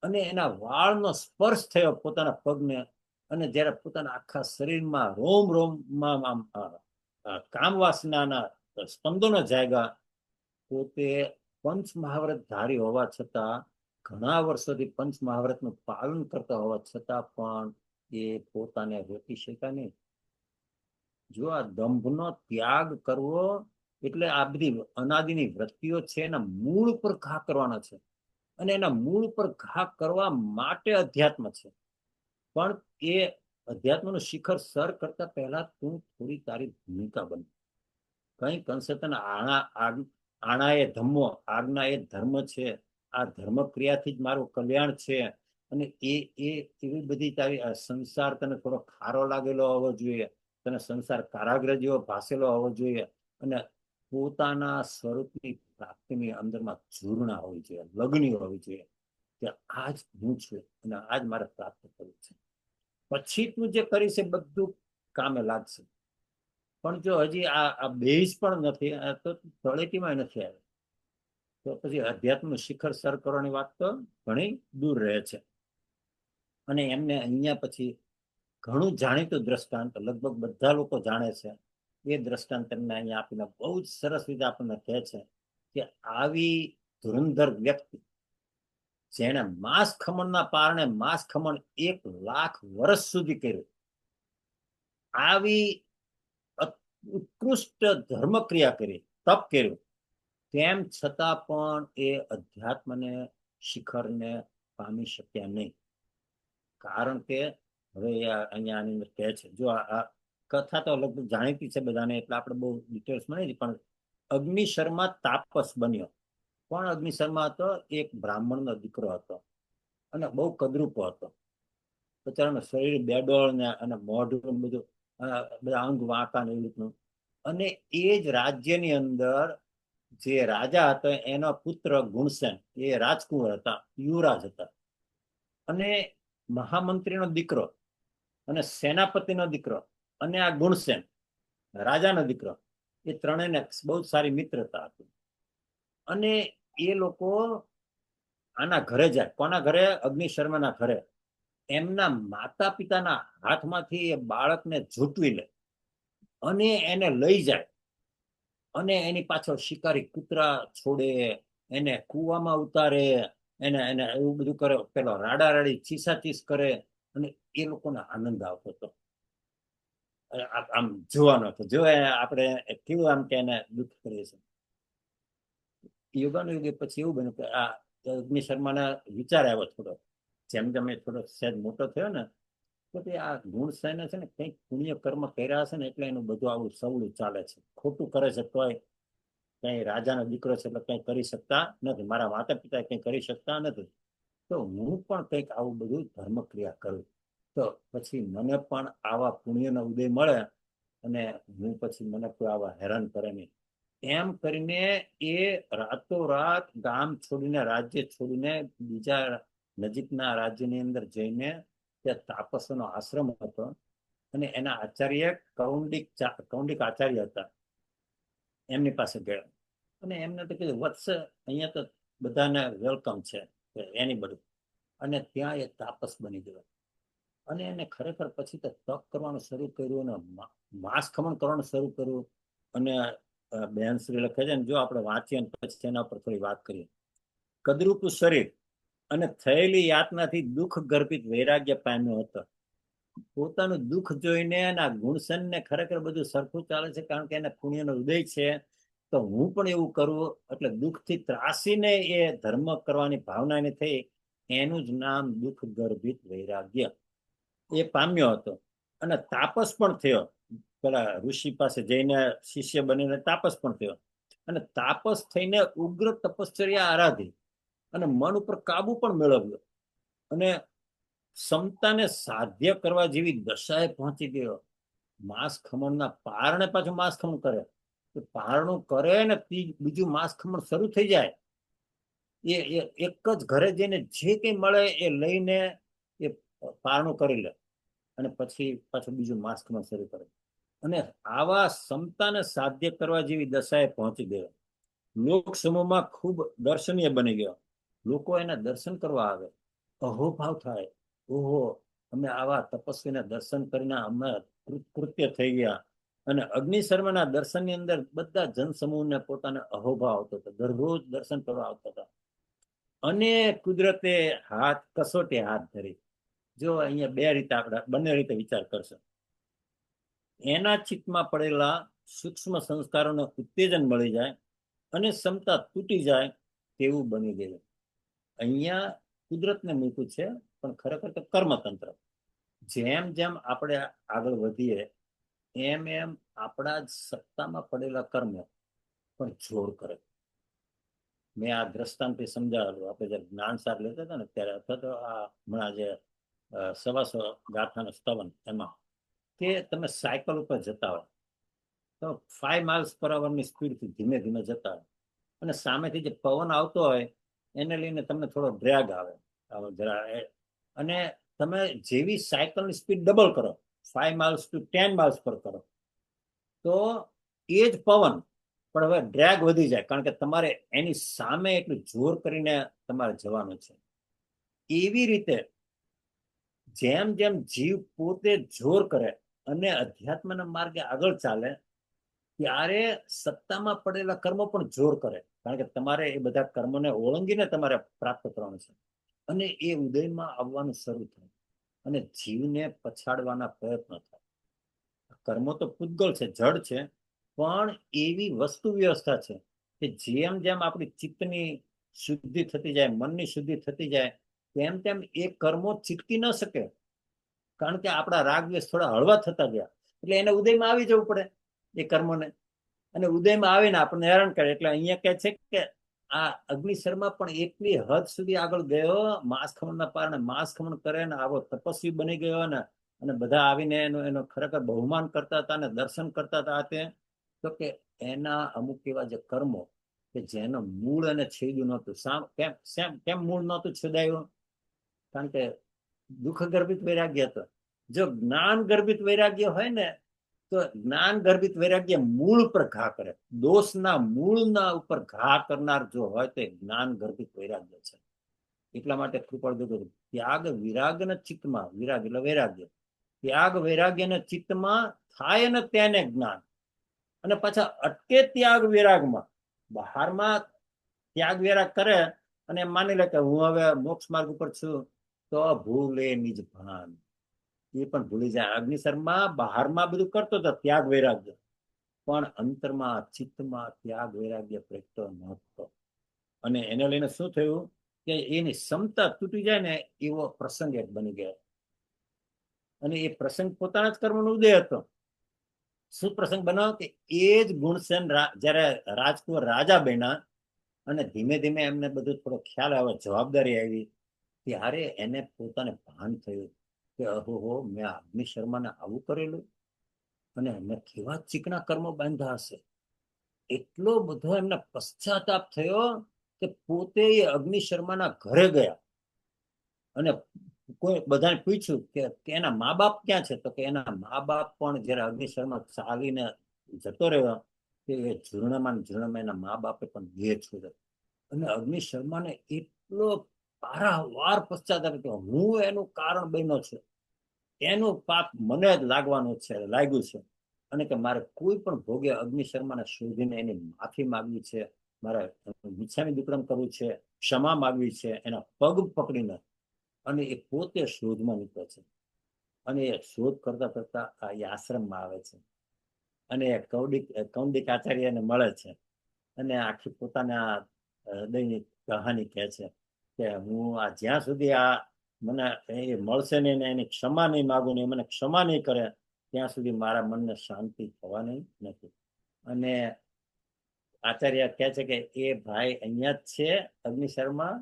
અને એના વાળનો સ્પર્શ થયો પોતાના પગને, અને જ્યારે પોતાના આખા શરીરમાં રોમ રોમમાં આમ કામવાસનાના સ્પંદનો જાગ્યા, પોતે પંચ મહાવ્રત ધારી હોવા છતાં, ઘણા વર્ષોથી પંચ મહાવ્રતનું પાલન કરતા હોવા છતાં પણ એ પોતાને રોકી શક્યા નહીં. જો આ દંભનો ત્યાગ કરવો એટલે આ બધી અનાદિની વૃત્તિઓ છે એના મૂળ પર ઘા કરવાનો છે, અને એના મૂળ પર ઘા કરવા માટે અધ્યાત્મ છે. પણ એ અધ્યાત્મનું શિખર સર કરતા પહેલા તું થોડી તારી ભૂમિકા બન. કઈક અંશે તને આણા એ ધમ્મો, આજ્ઞા એ ધર્મ છે, આ ધર્મ ક્રિયાથી જ મારું કલ્યાણ છે, અને એ એવી બધી તારી સંસાર તને થોડો ખારો લાગેલો હોવો જોઈએ, તને સંસાર કારાગ્રહ જેવો ભાસેલો હોવો જોઈએ, અને પોતાના સ્વરૂપની પ્રાપ્તિની અંદરમાં ઝૂરણા હોવી જોઈએ, લગ્ની હોવી જોઈએ કે આજ હું છું અને આજ મારે પ્રાપ્ત કરવું છે. પછી તું જે કરીશ એ બધું કામે લાગશે. પણ જો હજી આ બેઝ પણ નથી તો તળેટીમાં નથી આવે તો પછી અધ્યાત્મ શિખર સર કરવાની વાત તો ઘણી દૂર રહે છે. અને એમને અહીંયા પછી ઘણું જાણીતું દ્રષ્ટાંત લગભગ બધા લોકો જાણે છે. એ દ્રષ્ટાંત એમને અહીંયા આપીને બહુ જ સરસ રીતે આપણને કહે છે કે આવી ધુરંધર વ્યક્તિ જેને માંસ ખમણના પારણે માંસ ખમણ 1,00,000 વર્ષ સુધી કર્યું, આવી ઉત્કૃષ્ટ ધર્મક્રિયા કરી, તપ કર્યું, તેમ છતાં પણ એ અધ્યાત્મને શિખરને પામી શક્યા નહીં. કારણ કે હવે અહીંયા આની અંદર કહે છે, જો આ કથા તો લગભગ જાણીતી છે બધાને એટલે આપણે બહુ ડિટેલ્સમાં નહીં, પણ અગ્નિ શર્મા તાપસ બન્યો. કોણ અગ્નિ શર્મા હતો? એક બ્રાહ્મણનો દીકરો હતો અને બહુ કદરૂપો હતો. બચારાનું શરીર બેડોળ ને અને મોઢું બધું બધા અંગ વાંકા ને એવું રીતનું. અને એ જ રાજ્યની અંદર જે રાજા હતો એનો પુત્ર ગુણસેન, એ રાજકુંવર હતા, યુવરાજ હતા. અને મહામંત્રીનો દીકરો અને સેનાપતિનો દીકરો અને આ ગુણસેન રાજાનો દીકરો, એ ત્રણેયને બહુ સારી મિત્રતા હતી. અને એ લોકો આના ઘરે જાય. કોના ઘરે? અગ્નિ શર્માના ઘરે. એમના માતા પિતાના હાથમાંથી એ બાળકને ઝૂંટવી લે અને એને લઈ જાય અને એની પાછળ શિકારી કૂતરા છોડે, એને કૂવામાં ઉતારે, એને એને એવું બધું કરે, પેલો રાડારાડી ચીસાચીસ કરે. અને એ લોકોને આનંદ આવતો હતો આમ જોવાનો હતો. જો આપણે કેવું આમ કે એને દુઃખ કરીએ છીએ. યુગાનુયુગે પછી એવું બન્યું કે આ અગ્નિ શર્માને વિચાર આવ્યો થોડો, જેમ જેમ એ થોડો સહેજ મોટો થયો ને તો આ ગુણસેને છે ને કંઈક પુણ્ય કર્મ કર્યા હશે ને એટલે એનું બધું આવું સવળું ચાલે છે. ખોટું કરે છે તોય કઈ રાજાનો દીકરો છે એટલે કઈ કરી શકતા નથી, મારા માતા પિતા કઈ કરી શકતા નથી, તો હું પણ કંઈક આવું બધું ધર્મ ક્રિયા કરું તો પછી મને પણ આવા પુણ્યનો ઉદય મળે અને હું પછી મને કોઈ આવા હેરાન કરે નહીં. એમ કરીને એ રાતોરાત ગામ છોડીને, રાજ્ય છોડીને બીજા નજીકના રાજ્યની અંદર જઈને ત્યાં તાપસોનો આશ્રમ હતો અને એના આચાર્ય કૌંડિક આચાર્ય હતા, એમની પાસે ગયા અને એમને તો કીધું, વત્સ અહીંયા તો બધાને વેલકમ છે એની બધું. અને ત્યાં એ તાપસ બની ગયો અને એને ખરેખર પછી તો તપ કરવાનું શરૂ કર્યું અને માંસ ખમણ કરવાનું શરૂ કર્યું. અને બેન શ્રી લખે છે ને, જો આપણે વાંચીએ પછી એના પર થોડી વાત કરીએ. કદરૂપું શરીર અને થયેલી યાતનાથી દુઃખ ગર્ભિત વૈરાગ્ય પામ્યો હતો. પોતાનું દુઃખ જોઈને આ ગુણસેનને ખરેખર બધું સરખું ચાલે છે, કારણ કે એને પુણ્યનો ઉદય છે, તો હું પણ એવું કરું. એટલે દુઃખથી ત્રાસીને એ ધર્મ કરવાની ભાવના એને થઈ. એનું જ નામ દુઃખ ગર્ભિત વૈરાગ્ય એ પામ્યો હતો. અને તાપસ પણ થયો. પેલા ઋષિ પાસે જઈને શિષ્ય બનીને તાપસ પણ થયો. અને તાપસ થઈને ઉગ્ર તપશ્ચર્યા આરાધી અને મન ઉપર કાબુ પણ મેળવ્યો અને ક્ષમતાને સાધ્ય કરવા જેવી દશાએ પહોંચી ગયો. માંસ ખમણના પારણે પાછું માંસ ખમણ કરે, પારણું કરે ને બીજું માંસ ખમણ શરૂ થઈ જાય. એ એક જ ઘરે જઈને જે કઈ મળે એ લઈને એ પારણું કરી લે અને પછી પાછું બીજું માંસ ખમણ શરૂ કરે. અને આવા ક્ષમતાને સાધ્ય કરવા જેવી દશાએ પહોંચી ગયો. લોક સમૂહમાં ખૂબ દર્શનીય બની ગયો. લોકો એના દર્શન કરવા આવે, અહોભાવ થાય, ઓહો અમે આવા તપસ્વીના દર્શન કરીને અમે કૃત્ય થઈ ગયા. અને અગ્નિ શર્માના દર્શનની અંદર બધા જનસમૂહને પોતાને અહોભાવ આવતો હતો, દરરોજ દર્શન કરવા આવતા હતા. અને કુદરતે કસોટી હાથ ધરી. જો અહીંયા બે રીતે આપણે બંને રીતે વિચાર કરશો. એના ચિત્તમાં પડેલા સૂક્ષ્મ સંસ્કારોને ઉત્તેજન મળી જાય અને ક્ષમતા તૂટી જાય તેવું બની ગયું. અહીંયા કુદરતને મૂક્યું છે, પણ ખરેખર તો કર્મતંત્ર. જેમ જેમ આપણે આગળ વધીએ એમ એમ આપણા જ સત્તામાં પડેલા કર્મ પણ જોર કરે. મેં આ દ્રષ્ટાંતથી સમજાવેલું. આપણે જયારે જ્ઞાન સાર લેતા હતા ને ત્યારે, અથવા તો આ હમણાં જે સવાસો ગાથાનું સ્તવન, એમાં કે તમે સાયકલ ઉપર જતા હોય તો 5 miles per hour ની સ્પીડથી ધીમે ધીમે જતા હોય, અને સામેથી જે પવન આવતો હોય એને લઈને તમને થોડો ડ્રેગ આવે જરા, અને તમે જેવી સાયકલની સ્પીડ ડબલ કરો, 5 miles to 10 miles પર કરો, તો એ જ પવન પણ હવે ડ્રેગ વધી જાય, કારણ કે તમારે એની સામે એટલું જોર કરીને તમારે જવાનું છે. એવી રીતે જેમ જેમ જીવ પોતે જોર કરે અને અધ્યાત્મના માર્ગે આગળ ચાલે, ત્યારે સત્તામાં પડેલા કર્મો પણ જોર કરે, કારણ કે તમારે એ બધા કર્મોને ઓળંગીને તમારે પ્રાપ્ત કરવાનું છે. અને એ ઉદયમાં આવવાનું શરૂ થાય અને જીવને પછાડવાના પ્રયત્નો થાય. કર્મો તો પૂતગલ છે, જડ છે, પણ એવી વસ્તુ વ્યવસ્થા છે કે જેમ જેમ આપણી ચિત્તની શુદ્ધિ થતી જાય, મનની શુદ્ધિ થતી જાય, તેમ તેમ એ કર્મો ચીટકી ન શકે, કારણ કે આપણા રાગ દ્વેષ થોડા હળવા થતા ગયા, એટલે એને ઉદયમાં આવી જવું પડે એ કર્મોને, અને ઉદયમાં આવીને આપણને હેરાન કરે. એટલે અહીંયા કહે છે કે આ અગ્નિશર્મા પણ એટલી હદ સુધી આગળ ગયો માંસ ખમણના પારણે માંસ ખમણ કરે ને આવો તપસ્વી બની ગયો ને, અને બધા આવીને એનો ખરેખર બહુમાન કરતા હતા ને દર્શન કરતા હતા. તે તો કે એના અમુક એવા જે કર્મો કે જેનો મૂળ અને છેદ્યું નહોતું. કેમ મૂળ નહોતું છેદાયું? કારણ કે દુઃખ ગર્ભિત વૈરાગ્ય હતો. જો જ્ઞાન ગર્ભિત વૈરાગ્ય હોય ને, તો જ્ઞાન ગર્ભિત વૈરાગ્ય મૂળ પર ઘા કરે. દોષના મૂળના ઉપર ઘા કરનાર જો હોય તો જ્ઞાન ગર્ભિત વૈરાગ્ય છે. એટલા માટે કૃપાળ ત્યાગ વિરાગના ચિત્તમાં, વિરાગ એટલે વૈરાગ્ય, ત્યાગ વૈરાગ્યના ચિત્તમાં થાય ને તેને જ્ઞાન, અને પાછા અટકે ત્યાગ વિરાગમાં. બહારમાં ત્યાગ વિરાગ કરે અને માની લે કે હું હવે મોક્ષ માર્ગ ઉપર છું, તો ભૂલે નિજ ભાન, એ પણ ભૂલી જાય. અગ્નિશર્મા બહારમાં બધું કરતો હતો ત્યાગ વૈરાગ્ય, પણ અંતરમાં ચિત્તમાં ત્યાગ વૈરાગ્ય પ્રગટો નહોતો. અને એને લઈને શું થયું કે એની ક્ષમતા તૂટી જાય ને એવો પ્રસંગ એક બની ગયો. અને એ પ્રસંગ પોતાના જ કર્મનો ઉદય હતો. શું પ્રસંગ બનાવો કે એ જ ગુણસેન જયારે રાજકુંવર રાજા બન્યા અને ધીમે ધીમે એમને બધું થોડો ખ્યાલ આવે, જવાબદારી આવી, ત્યારે એને પોતાને ભાન થયું કે અહો, મેં અગ્નિશર્માને આવું કરેલું અને એમને કેવા ચીકણા કર્મો બાંધ્યા હશે. એટલો બધો એમને પશ્ચાતાપ થયો કે પોતે અગ્નિશર્માના ઘરે ગયા અને કોઈ બધાને પૂછ્યું કે એના મા બાપ ક્યાં છે? તો કે એના મા બાપ પણ જયારે અગ્નિશર્મા ચાલીને જતો રહ્યો, કે એ જીર્ણમાં એના મા બાપે પણ દેહ છોડ્યો. અને અગ્નિશર્માને એટલો પારાવાર પશ્ચાતાપ કે હું એનું કારણ બન્યો છું, એનું પાપ મને જ લાગવાનું છે, લાગ્યું છે, અને કે મારે કોઈ પણ ભોગે અગ્નિશર્માને શોધીને એની માફી માંગવી છે, મારે મિચ્છામી દુક્કડમ કરવું છે, ક્ષમા માંગવી છે, એના પગ પકડીને. અને એ પોતે શોધમાં નીકળે છે, અને એ શોધ કરતા કરતા આ આશ્રમમાં આવે છે, અને કૌંડિક આચાર્યને મળે છે, અને આખી પોતાના હૃદયની કહાની કહે છે કે હું આ જ્યાં સુધી આ મને એ મળશે નહીં, એની ક્ષમા નહીં માગું, નહીં મને ક્ષમા નહીં કરે, ત્યાં સુધી મારા મનને શાંતિ થવાની નથી. અને આચાર્ય કહે છે કે એ ભાઈ અહીંયા જ છે અગ્નિશર્મા,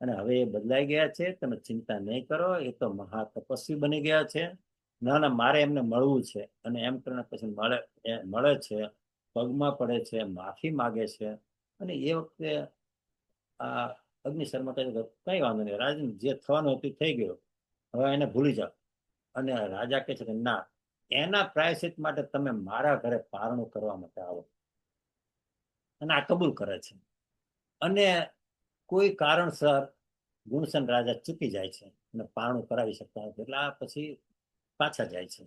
અને હવે એ બદલાઈ ગયા છે, તમે ચિંતા નહીં કરો, એ તો મહા તપસ્વી બની ગયા છે. ના ના, મારે એમને મળવું છે. અને એમ કરીને પછી મળે છે, પગમાં પડે છે, માફી માગે છે. અને એ વખતે આ અગ્નિશર્મા કહે છે કઈ વાંધો નહીં રાજન, જે થવાનું હતું થઈ ગયું, હવે એને ભૂલી જાઓ. અને રાજા કહે છે કે ના, એના પ્રાયશ્ચિત માટે તમે મારા ઘરે પારણું કરવા માટે આવો. અને આ કબૂલ કરે છે. અને કોઈ કારણસર ગુણસેન રાજા ચૂકી જાય છે અને પારણું કરાવી શકતા નથી, એટલે આ પછી પાછા જાય છે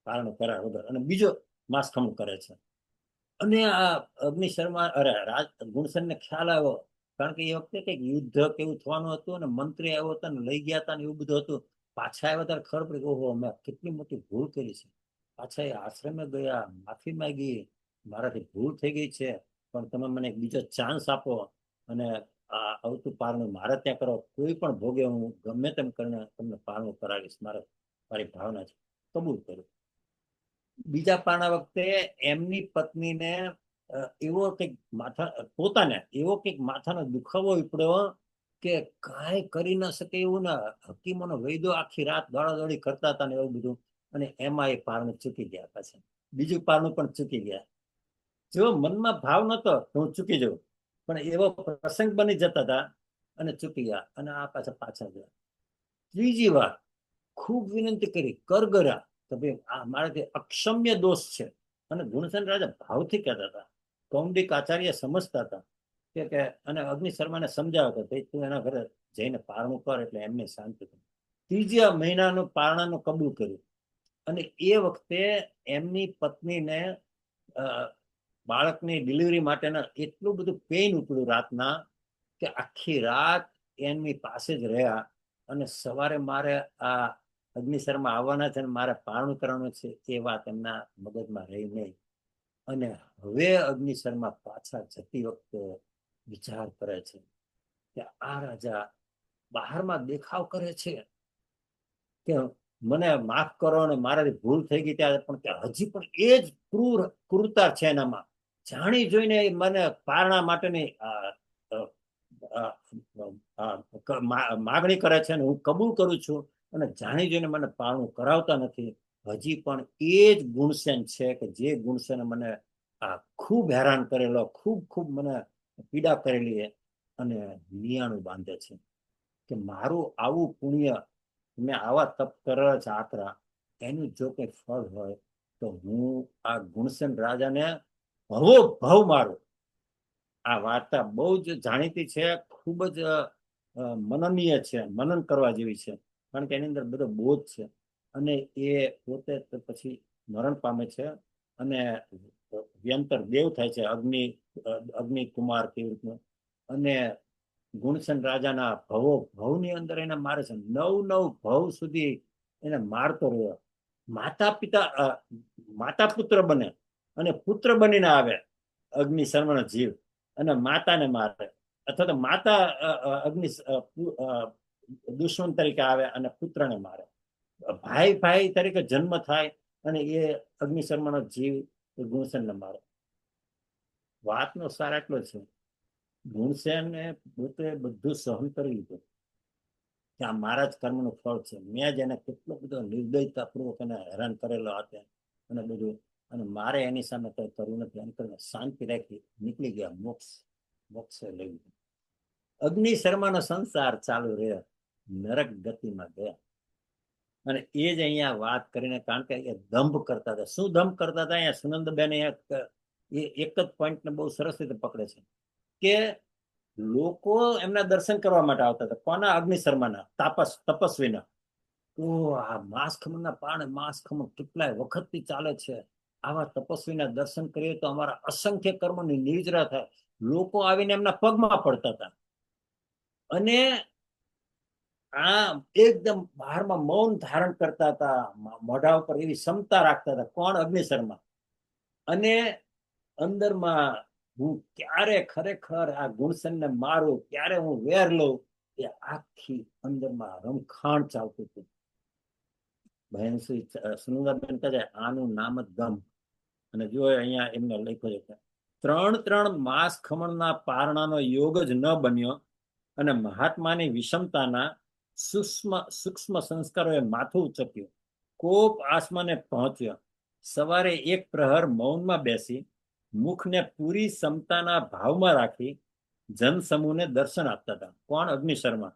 પારણું કરાવ્યા વગર, અને બીજો માસખમણ કરે છે. અને આ અગ્નિશર્મા ગુણસેનને ખ્યાલ આવ્યો, કારણ કે એ વખતે કઈક યુદ્ધ કેવું થવાનું હતું, અને મંત્રી આવ્યો હતો ને લઈ ગયા હતા ને એવું બધું હતું. પાછા આવ્યા ત્યારે ખબર પડી ઓહો, મેં કેટલી મોટી ભૂલ કરી છે. પાછા એ આશ્રમે ગયા, માફી માંગી, મારાથી ભૂલ થઈ ગઈ છે, પણ તમે મને એક બીજો ચાન્સ આપો, અને આ આવતું પારણું મારે ત્યાં કરો, કોઈ પણ ભોગે હું ગમે તેમ કરીને તમને પારણું કરાવીશ, મારી ભાવના છે. કબૂલ કર્યું. બીજા પારણા વખતે એમની પત્નીને એવો કંઈક પોતાને એવો કંઈક માથાનો દુખાવો પડ્યો કે કાંઈ કરી ન શકે એવું ના. હકીમોનો વૈદ્યો આખી રાત દોડાદોડી કરતા હતા ને એવું બધું, અને એમાં એ પારણું ચૂકી ગયા. પાછા બીજું પારણું પણ ચૂકી ગયા. જો મનમાં ભાવ નતો તો હું ચૂકી જઉં, પણ એવો પ્રસંગ બની જતા હતા અને ચૂકી ગયા અને આ પાછા ગયા. ત્રીજી વાર ખૂબ વિનંતી કરી, કરગરા કે ભાઈ આ મારાથી અક્ષમ્ય દોષ છે. અને ગુણસેન રાજા ભાવથી કહેતા હતા. કૌંડિક આચાર્ય સમજતા હતા કે અને અગ્નિ શર્માને સમજાવતા ભાઈ તું એના ઘરે જઈને પારણું કર એટલે એમને શાંતિ થઈ. ત્રીજા મહિનાનું પારણાનું કબૂલ કર્યું. અને એ વખતે એમની પત્નીને બાળકની ડિલિવરી માટેના એટલું બધું પેઇન ઉપડ્યું રાતના કે આખી રાત એમની પાસે જ રહ્યા. અને સવારે મારે આ અગ્નિશર્મા આવવાના છે અને મારે પારણું કરવાનું છે એ વાત એમના મગજમાં રહી નહીં. અને હવે અગ્નિશર્મા પાછા જતી વખતે વિચાર કરે છે કે આ રાજા બહારમાં દેખાવ કરે છે કે મને માફ કરો અને મારાથી ભૂલ થઈ ગઈ ત્યારે, પણ હજી પણ એ જ ક્રૂરતા છે એનામાં. જાણી જોઈને મને પારણા માટેની માગણી કરે છે અને હું કબૂલ કરું છું, અને જાણી જોઈને મને પારણું કરાવતા નથી. હજી પણ એ જ ગુણસેન છે કે જે ગુણસેને મને ખૂબ હેરાન કરેલો, ખૂબ મને પીડા કરેલી, અને નિયાણું બાંધે છે કે મારું આવું પુણ્ય, મેં આવા તપ કરેલા છે આકરા, એનું જો કંઈ ફળ હોય તો હું આ ગુણસેન રાજાને ભવો ભવ મારું. આ વાર્તા બહુ જ જાણીતી છે, ખૂબ જ મનનીય છે, મનન કરવા જેવી છે, કારણ કે એની અંદર બધો બોધ છે. અને એ પોતે પછી મરણ પામે છે અને વ્યંતર દેવ થાય છે, અગ્નિ કુમાર કેવી રીતનું. અને ગુણસેન રાજાના ભવની અંદર એને મારે છે. 9 ભવ સુધી એને મારતો રહ્યો. માતા પુત્ર બને અને પુત્ર બનીને આવે અગ્નિ શર્માનો જીવ, અને માતાને મારે, અથવા તો માતા અગ્નિ દુશ્મન તરીકે આવે અને પુત્રને મારે. ભાઈ તરીકે જન્મ થાય અને એ અગ્નિ શર્માનો જીવ ગુણસેનને મારે. વાતનો સાર એટલો છે, ગુણસેને પોતે બધું સહન કરી લીધું કે આ મારા જ કર્મનું ફળ છે. મેં જ એને કેટલો બધો નિર્દયતાપૂર્વક એને હેરાન કરેલો હતો અને બધું, અને મારે એની સામે કઈ કરવું નથી. એમ કરીને શાંતિ રાખી નીકળી ગયા, મોક્ષે લઈ લીધું. અગ્નિ શર્માનો સંસાર ચાલુ રહ્યો, નરક ગતિમાં ગયા. અને એ જ અહીંયા વાત કરીને, કારણ કે એ દંભ કરતા હતા. શું દંભ કરતા હતા? અહીંયા સુનંદબેન એક જ પોઈન્ટને બહુ સરસ રીતે પકડે છે કે લોકો એમના દર્શન કરવા માટે આવતા હતા. કોના? અગ્નિ શર્માના, તપસ્વીના. તો આ માસ ખમણના પારણે માસ ખમણ કેટલાય વખતથી ચાલે છે. આવા તપસ્વીના દર્શન કરીએ તો અમારા અસંખ્ય કર્મની નિર્જરા થાય. લોકો આવીને એમના પગમાં પડતા હતા. અને આ એકદમ બહારમાં મૌન ધારણ કરતા હતા, મોઢા ઉપર એવી ક્ષમતા રાખતા હતા. કોણ? અગ્નિ શર્મા. અને અંદરમાં હું ક્યારે ખરેખર આ ગુણસેનને મારું, ક્યારે હું વેર લઉં, એ આખી અંદરમાં રમખાણ ચાલતું હતું. બહેન શ્રી સુનંદાબેન કહે આનું નામ જ દમ. અને જો અહીંયા એમને લખ્યો છે 3 માસ ખમણના પારણાનો યોગ જ ન બન્યો, અને મહાત્માની વિષમતાના સૂક્ષ્મ સંસ્કારોએ માથું ઉચક્યું. કોપ આસમાને પહોંચ્યો. સવારે એક પ્રહર મૌનમાં બેસી મુખને પૂરી ક્ષમતાના ભાવમાં રાખી જનસમૂહને દર્શન આપતા હતા. કોણ? અગ્નિ શર્મા.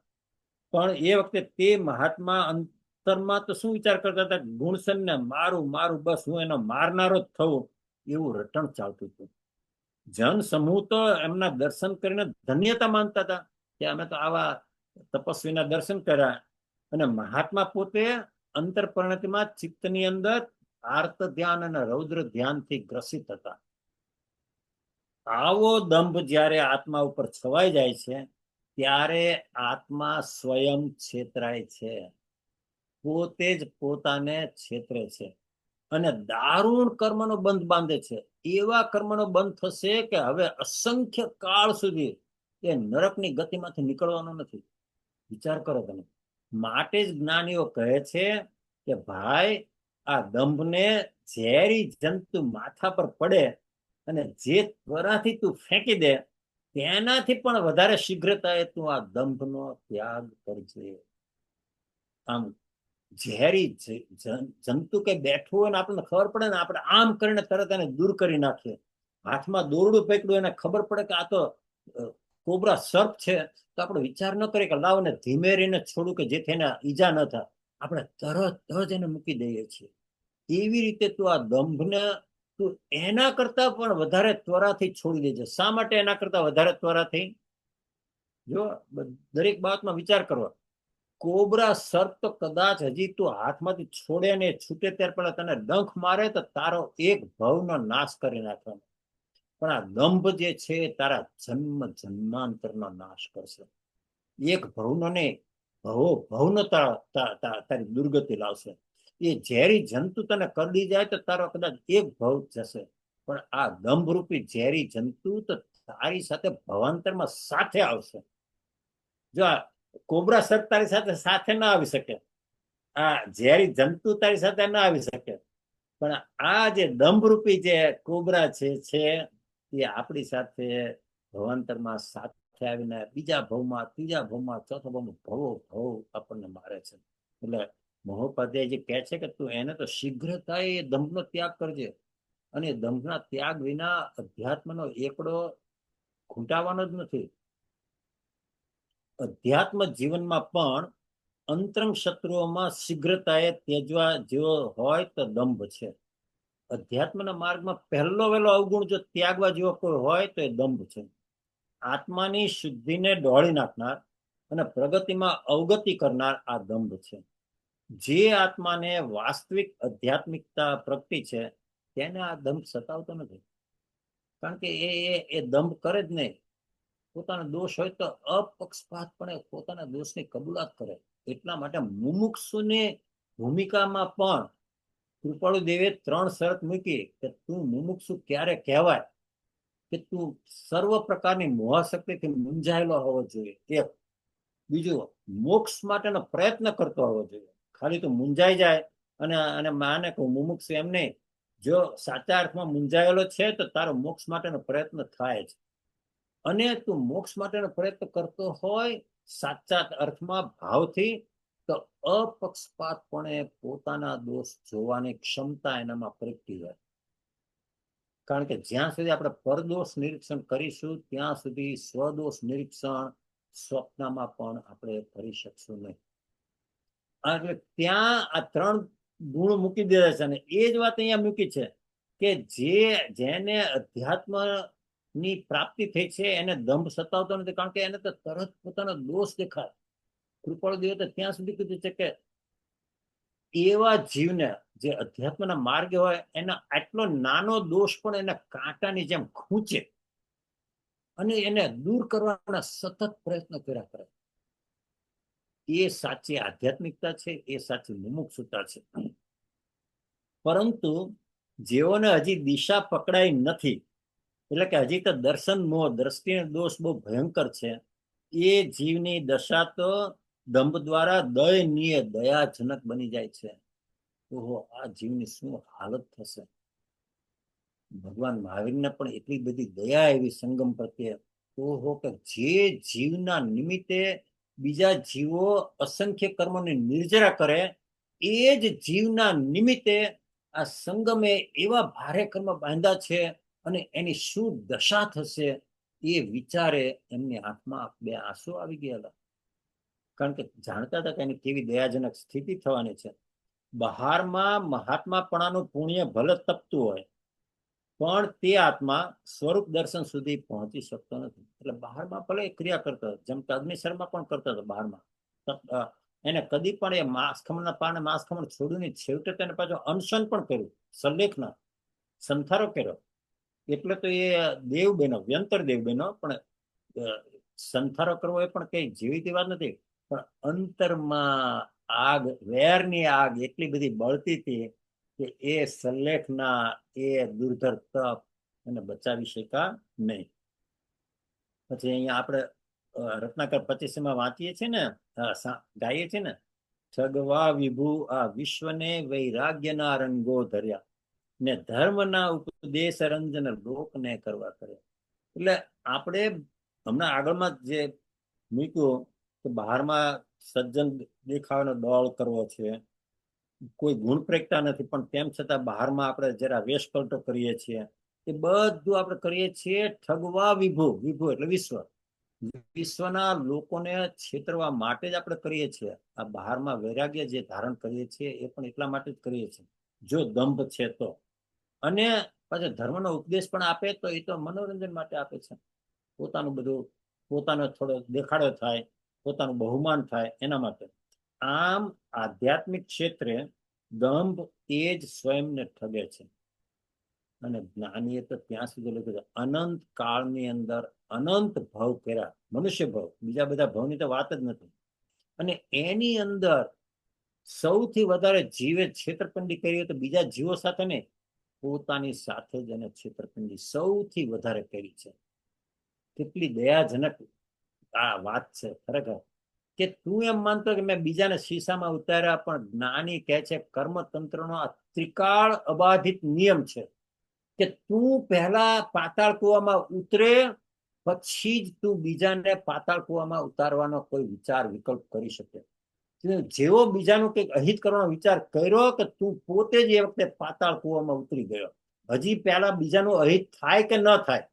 પણ એ વખતે તે મહાત્મા અંતરમાં તો શું વિચાર કરતા હતા? ગુણસેનને મારું, બસ હું એનો મારનારો જ થવું, એવું રટણ ચાલતું હતું. જન સમૂહ તો એમના દર્શન કરીને ધન્યતા માનતા હતા કે અમે તો આવા તપસ્વીના દર્શન કર્યા. અને મહાત્મા પોતે અંતર પરિણતિમાં ચિત્તની અંદર આર્ત ધ્યાન અને રૌદ્ર ધ્યાનથી ગ્રસિત હતા. આવો દંભ જ્યારે આત્મા ઉપર છવાઈ જાય છે ત્યારે આત્મા સ્વયં છેતરાય છે, પોતે જ પોતાને છેતરે છે અને દારૂણ કર્મનો બંધ બાંધે છે. એવા કર્મનો બંધ થશે કે હવે અસંખ્ય કાળ સુધી એ નરકની ગતિમાંથી નીકળવાનો નથી. વિચાર કરો તમે. માટે જ જ્ઞાનીઓ કહે છે કે ભાઈ આ દંભને ઝેરી જંતુ માથા પર પડે અને જે ત્વરાથી તું ફેંકી દે તેનાથી પણ વધારે શીઘ્રતાએ તું આ દંભનો ત્યાગ કરજે. આમ ઝેરી જંતુ કે બેઠું હોય ને આપણને ખબર પડે ને, આપણે આમ કરીને તરત એને દૂર કરી નાખીએ. હાથમાં દોરડું પકડ્યું એને ખબર પડે કે આ તો કોબરા સર્પ છે, તો આપણે વિચાર ન કરીએ કે લાવ ને ધીમે રહીને છોડું કે જેથી એને ઈજા ન થાય, આપણે તરત જ એને મૂકી દઈએ છીએ. એવી રીતે તું આ દંભને તું એના કરતા પણ વધારે ત્વરાથી છોડી દેજે. શા માટે એના કરતા વધારે ત્વરાથી? જો દરેક બાબતમાં વિચાર કરો. કોબરા સર્પ તો કદાચ હજી તું હાથમાંથી છોડે ને છૂટે ત્યાર પહેલા તને ડંખ મારે તો તારો એક ભવનો નાશ કરી નાખવાનો. પણ આ દંભ જે છે તારા જન્મ જન્માંતરનો નાશ કરશે. એક ભવનો ને ભવો ભવનો તારી દુર્ગતિ લાવશે. એ ઝેરી જંતુ તને કરડી જાય તો તારો કદાચ એક ભવ જશે, પણ આ દંભ રૂપી ઝેરી જંતુ તો તારી સાથે ભવાંતરમાં સાથે આવશે. જો આ કોબરા સર્પ તારી સાથે સાથે ના આવી શકે, આ ઝેરી જંતુ તારી સાથે ના આવી શકે, પણ આ જે દંભરૂપી જે કોબરા છે એ આપણી સાથે ભવાંતરમાં સાથે આવીને બીજા ભવમાં, ત્રીજા ભવમાં, ચોથા ભવમાં ભવો ભવ આપણને મારે છે. એટલે મહોપાધ્યાય કહે છે કે તું એને તો શીઘ્રતા એ દંભનો ત્યાગ કરજે, અને દંભના ત્યાગ વિના અધ્યાત્મનો એકડો ખૂંટાવાનો જ નથી. અધ્યાત્મ જીવનમાં પણ અંતરંગ શત્રુઓમાં શીઘ્રતાએ ત્યજવા જેવો હોય તો દંભ છે. અધ્યાત્મના માર્ગમાં પહેલો વહેલો અવગુણ જો ત્યાગવા જેવો કોઈ હોય તો એ દંભ છે. આત્માની શુદ્ધિને ડોળી નાખનાર અને પ્રગતિમાં અવગતિ કરનાર આ દંભ છે. જે આત્માને વાસ્તવિક આધ્યાત્મિકતા પ્રગતિ છે તેને આ દંભ સતાવતો નથી, કારણ કે એ દંભ કરે જ નહીં. પોતાનો દોષ હોય તો અપક્ષપાતપણે પોતાના દોષની કબૂલાત કરે. એટલા માટે મુમુક્ષુની ભૂમિકામાં પણ કૃપાળુ દેવે 3 શરત મૂકી કે તું મુમુક્ષુ ક્યારે કહેવાય? કે તું સર્વ પ્રકારની મોહશક્તિથી મૂંઝાયેલો હોવો જોઈએ. એક. બીજું, મોક્ષ માટેનો પ્રયત્ન કરતો હોવો જોઈએ. ખાલી તું મૂંઝાઈ જાય અને માને કે મુમુક્ષુ એમ નહીં. જો સાચા અર્થમાં મૂંઝાયેલો છે તો તારો મોક્ષ માટેનો પ્રયત્ન થાય જ. અને તું મોક્ષ માટેનો પ્રયત્ન કરતો હોય સાચા અર્થમાં ભાવથી, તો અપક્ષપાતપણે પોતાના દોષ જોવાની ક્ષમતા એનામાં પ્રગટી હોય. કારણ કે જ્યાં સુધી આપણે પરદોષ નિરીક્ષણ કરીશું ત્યાં સુધી સ્વદોષ નિરીક્ષણ સ્વપ્નમાં પણ આપણે કરી શકશું નહીં. એટલે ત્યાં આ 3 ગુણ મૂકી દીધા છે, અને એ જ વાત અહીંયા મૂકી છે કે જેને અધ્યાત્મ ની પ્રાપ્તિ થઈ છે એને દંભ સતાવતો નથી, કારણ કે એને તો તરત પોતાનો દોષ દેખાય. કૃપાળુ દેવે તો ત્યાં સુધી કીધું છે કે એવા જીવને જે અધ્યાત્મના માર્ગે હોય એના આટલો નાનો દોષ પણ એને કાંટાની જેમ ખૂંચે અને એને દૂર કરવાના સતત પ્રયત્ન કર્યા કરે. એ સાચી આધ્યાત્મિકતા છે, એ સાચી મુમુક્ષુતા છે. પરંતુ જેઓને હજી દિશા પકડાઈ નથી, એટલે કે હજી તો દર્શન મોહ દ્રષ્ટિનો દોષ બહુ ભયંકર છે, એ જીવની દશા તો દંભ દ્વારા દયનીય દયાજનક બની જાય છે. ઓહો, આ જીવની શું હાલત થશે! ભગવાન મહાવીરને પણ એટલી બધી દયા એવી સંગમ પ્રત્યે. ઓહો, કે જે જીવના નિમિત્તે બીજા જીવો અસંખ્ય કર્મોની નિર્જરા કરે, એ જ જીવના નિમિત્તે આ સંગમે એવા ભારે કર્મ બાંધ્યા છે, અને એની શું દશા થશે એ વિચારે એમની આંખમાં 2 આંસુ આવી ગયા. કારણ કે જાણતા હતા કે એની કેવી દયાજનક સ્થિતિ થવાની છે. બહારમાં મહાત્માપણાનું પુણ્ય ભલે તપતું હોય, પણ તે આત્મા સ્વરૂપ દર્શન સુધી પહોંચી શકતો નથી. એટલે બહારમાં ભલે ક્રિયા કરતો, જેમ કે અગ્નિશર્મા પણ કરતો હતો બહારમાં, એને કદી પણ એ માંસખમણના પાને માંસખમણ છોડ્યું નહીં. છેવટે તેને પાછો અનશન પણ કર્યું, સલ્લેખના સંથારો કર્યો. એટલે તો એ દેવ બન્યો, વ્યંતર દેવ બન્યો. પણ સંથારો કરવો એ પણ કઈ જેવી વાત નથી. પણ અંતરમાં આગ, વેરની આગ એટલી બધી બળતી હતી કે એ સલ્લેખના એ દુર્ધર તપ એને બચાવી શક્યા નહીં. પછી અહીંયા આપણે રત્નાકર 25 વાંચીએ છીએ ને, ગાઈએ છીએ ને, ઠગવા વિભુ આ વિશ્વને વૈરાગ્યના રંગો ધર્યા ને ધર્મના ઉપદેશ રંજન લોકને કરવા કરે. એટલે આપણે હમણાં આગળમાં જે મૂક્યું કે બહારમાં સજ્જન દેખાવાનો દોડ કરવો છે, કોઈ ગુણ પ્રેકતા નથી, પણ તેમ છતાં બહારમાં આપણે જરા વેશ પલટો કરીએ છીએ, એ બધું આપણે કરીએ છીએ ઠગવા વિભુ. વિભુ એટલે વિશ્વ. વિશ્વના લોકોને છેતરવા માટે જ આપણે કરીએ છીએ. આ બહારમાં વૈરાગ્ય જે ધારણ કરીએ છીએ એ પણ એટલા માટે જ કરીએ છીએ, જો દંભ છે તો. અને પાછો ધર્મનો ઉપદેશ પણ આપે તો એ તો મનોરંજન માટે આપે છે. પોતાનું બધું, પોતાનો થોડો દેખાડો થાય, પોતાનું બહુમાન થાય, એના માટે. આમ આધ્યાત્મિક ક્ષેત્રે દંભ એ જ સ્વયંને ઠગે છે. અને જ્ઞાનીએ તો ત્યાં સુધી લખ્યું છે, અનંત કાળની અંદર અનંત ભાવ કર્યા, મનુષ્ય ભાવ, બીજા બધા ભાવની તો વાત જ નથી. અને એની અંદર સૌથી વધારે જીવે છેતરપિંડી કરી તો બીજા જીવો સાથે ને, પોતાની સાથે જ એને છેતરપિંડી સૌથી વધારે કરી છે. કેટલી દયાજનક આ વાત છે ખરેખર, કે તું એમ માનતો કે મેં બીજાને શીશામાં ઉતાર્યા, પણ જ્ઞાની કહે છે કર્મતંત્રનો આ ત્રિકાળ અબાધિત નિયમ છે કે તું પહેલા પાતાળ કૂવામાં ઉતરે, પછી જ તું બીજાને પાતાળ કૂવામાં ઉતારવાનો કોઈ વિચાર વિકલ્પ કરી શકે. જેવો બીજાનું કંઈક અહિત કરવાનો વિચાર કર્યો કે તું પોતે જ એ વખતે પાતાળ કૂવામાં ઉતરી ગયો. હજી પહેલા બીજાનું અહિત થાય કે ન થાય,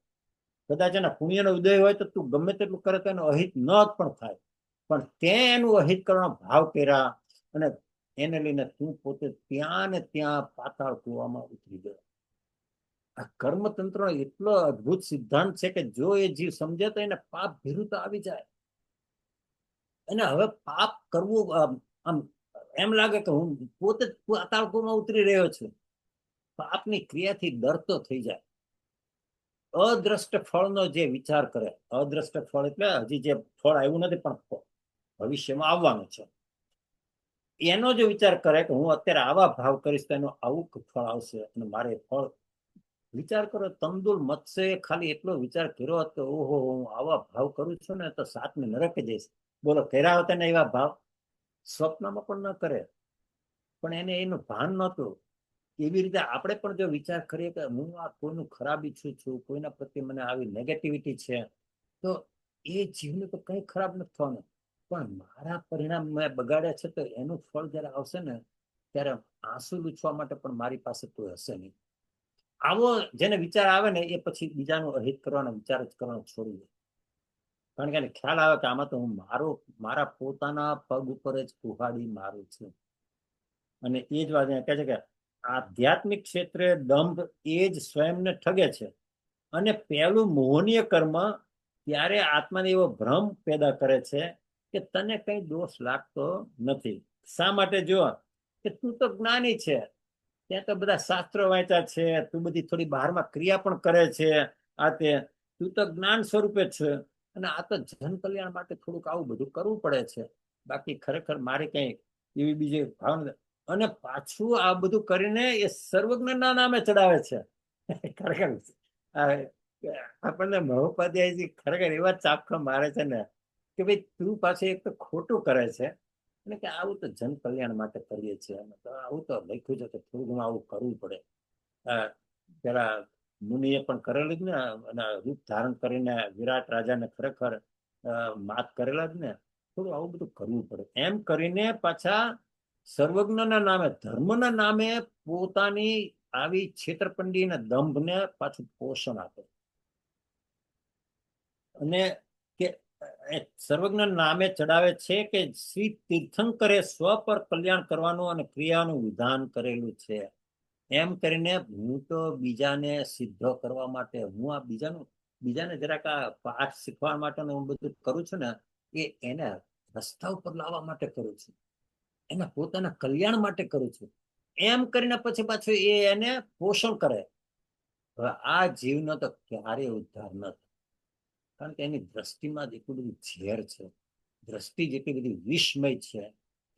કદાચ એના પુણ્યનો ઉદય હોય તો તું ગમે તેટલું કરે તો એનું અહિત ન પણ થાય, પણ તે એનું અહિત કરવાનો ભાવ કર્યા, અને એને લઈને તું પોતે ત્યાં ને ત્યાં પાતાળ કૂવામાં ઉતરી ગયો. આ કર્મતંત્રનો એટલો અદ્ભુત સિદ્ધાંત છે કે જો એ જીવ સમજે તો એને પાપ ભીરુતા આવી જાય. અને હવે પાપ કરવું આમ એમ લાગે કે હું પોતે જ પાતાળ કૂવામાં ઉતરી રહ્યો છું. પાપની ક્રિયાથી ડરતો થઈ જાય. અદ્રષ્ટ ફળનો જે વિચાર કરે, અદ્રષ્ટ ફળ એટલે હજી જે ફળ આવ્યું નથી પણ ભવિષ્યમાં આવવાનું છે, એનો જો વિચાર કરે કે હું અત્યારે આવા ભાવ કરીશ તો એનું આવું ફળ આવશે, અને મારે ફળ વિચાર કરો. તંદુલ મત્સ્ય ખાલી એટલો વિચાર કર્યો હતો, ઓહો હું આવા ભાવ કરું છું ને તો સાતને નરકે જઈશ. બોલો, કર્યા હતા ને એવા ભાવ? સ્વપ્નમાં પણ ન કરે, પણ એને એનું ભાન નહોતું. એવી રીતે આપણે પણ જો વિચાર કરીએ કે હું આ કોઈનું ખરાબ ઈચ્છું છું, કોઈના પ્રત્યે મને આવી નેગેટિવિટી છે, તો એ જીવને તો કંઈ ખરાબ નથી થવાનું, પણ મારા પરિણામ મેં બગાડ્યા છે તો એનું ફળ જયારે આવશે ને, ત્યારે આંસુ લૂછવા માટે પણ મારી પાસે કોઈ હશે નહીં. આવો જેને વિચાર આવે ને એ પછી બીજાનું અહિત કરવાનો વિચાર જ કરવાનો છોડી દે. કારણ કે ખ્યાલ આવે કે આમાં તો હું મારા પોતાના પગ ઉપર જ કુહાડી મારું છું. અને એ જ વાત કહે છે કે આધ્યાત્મિક ક્ષેત્રે દંભ એ જ સ્વયંને ઠગે છે. અને પહેલું મોહનીય કર્મ ત્યારે આત્માને એવો ભ્રમ પેદા કરે છે કે તને કઈ દોષ લાગતો નથી. શા માટે? જો કે તું તો જ્ઞાની છે, ત્યાં તો બધા શાસ્ત્રો વાંચ્યા છે, તું બધી થોડી બહારમાં ક્રિયા પણ કરે છે, આ તે તું તો જ્ઞાન સ્વરૂપે છે, અને આ તો જન કલ્યાણ માટે થોડુંક આવું બધું કરવું પડે છે, બાકી ખરેખર મારે કઈ એવી બીજી ભાવ. અને પાછું આ બધું કરીને એ સર્વજ્ઞના નામે ચડાવે છે. ખરેખર આપણને મહોપાધ્યાયજી ખરેખર એવા ચાપખા મારે છે ને કે ભાઈ તું પાછું એક તો ખોટું કરે છે, અને કે આવું તો જન કલ્યાણ માટે કરીએ છીએ, આવું તો લખ્યું છે કે થોડું ઘણું આવું કરવું પડે. પેલા મુનિએ પણ કરેલું જ ને, અને રૂપ ધારણ કરીને વિરાટ રાજાને ખરેખર માત કરેલા જ ને, થોડું આવું બધું કરવું પડે. એમ કરીને પાછા સર્વજ્ઞના નામે, ધર્મના નામે પોતાની આવી છેતરપિંડી અને દંભને પાછું પોષણ આપે. અને કે સર્વજ્ઞ નામે ચડાવે છે કે શ્રી તીર્થંકરે સ્વ પર કલ્યાણ કરવાનું અને ક્રિયાનું વિધાન કરેલું છે. એમ કરીને હું તો બીજાને સિદ્ધ કરવા માટે, હું આ બીજાને જરાક આ પાઠ શીખવા માટે હું બધું કરું છું ને, એ એને રસ્તા ઉપર લાવવા માટે કરું છું, એના પોતાના કલ્યાણ માટે કરું છું. એમ કરીને પછી પાછું એ એને પોષણ કરે. હવે આ જીવનો તો ક્યારેય ઉદ્ધાર ન થાય, કારણ કે એની દ્રષ્ટિમાં જ એટલું બધું ઝેર છે, દ્રષ્ટિ જેટલી બધી વિષમય છે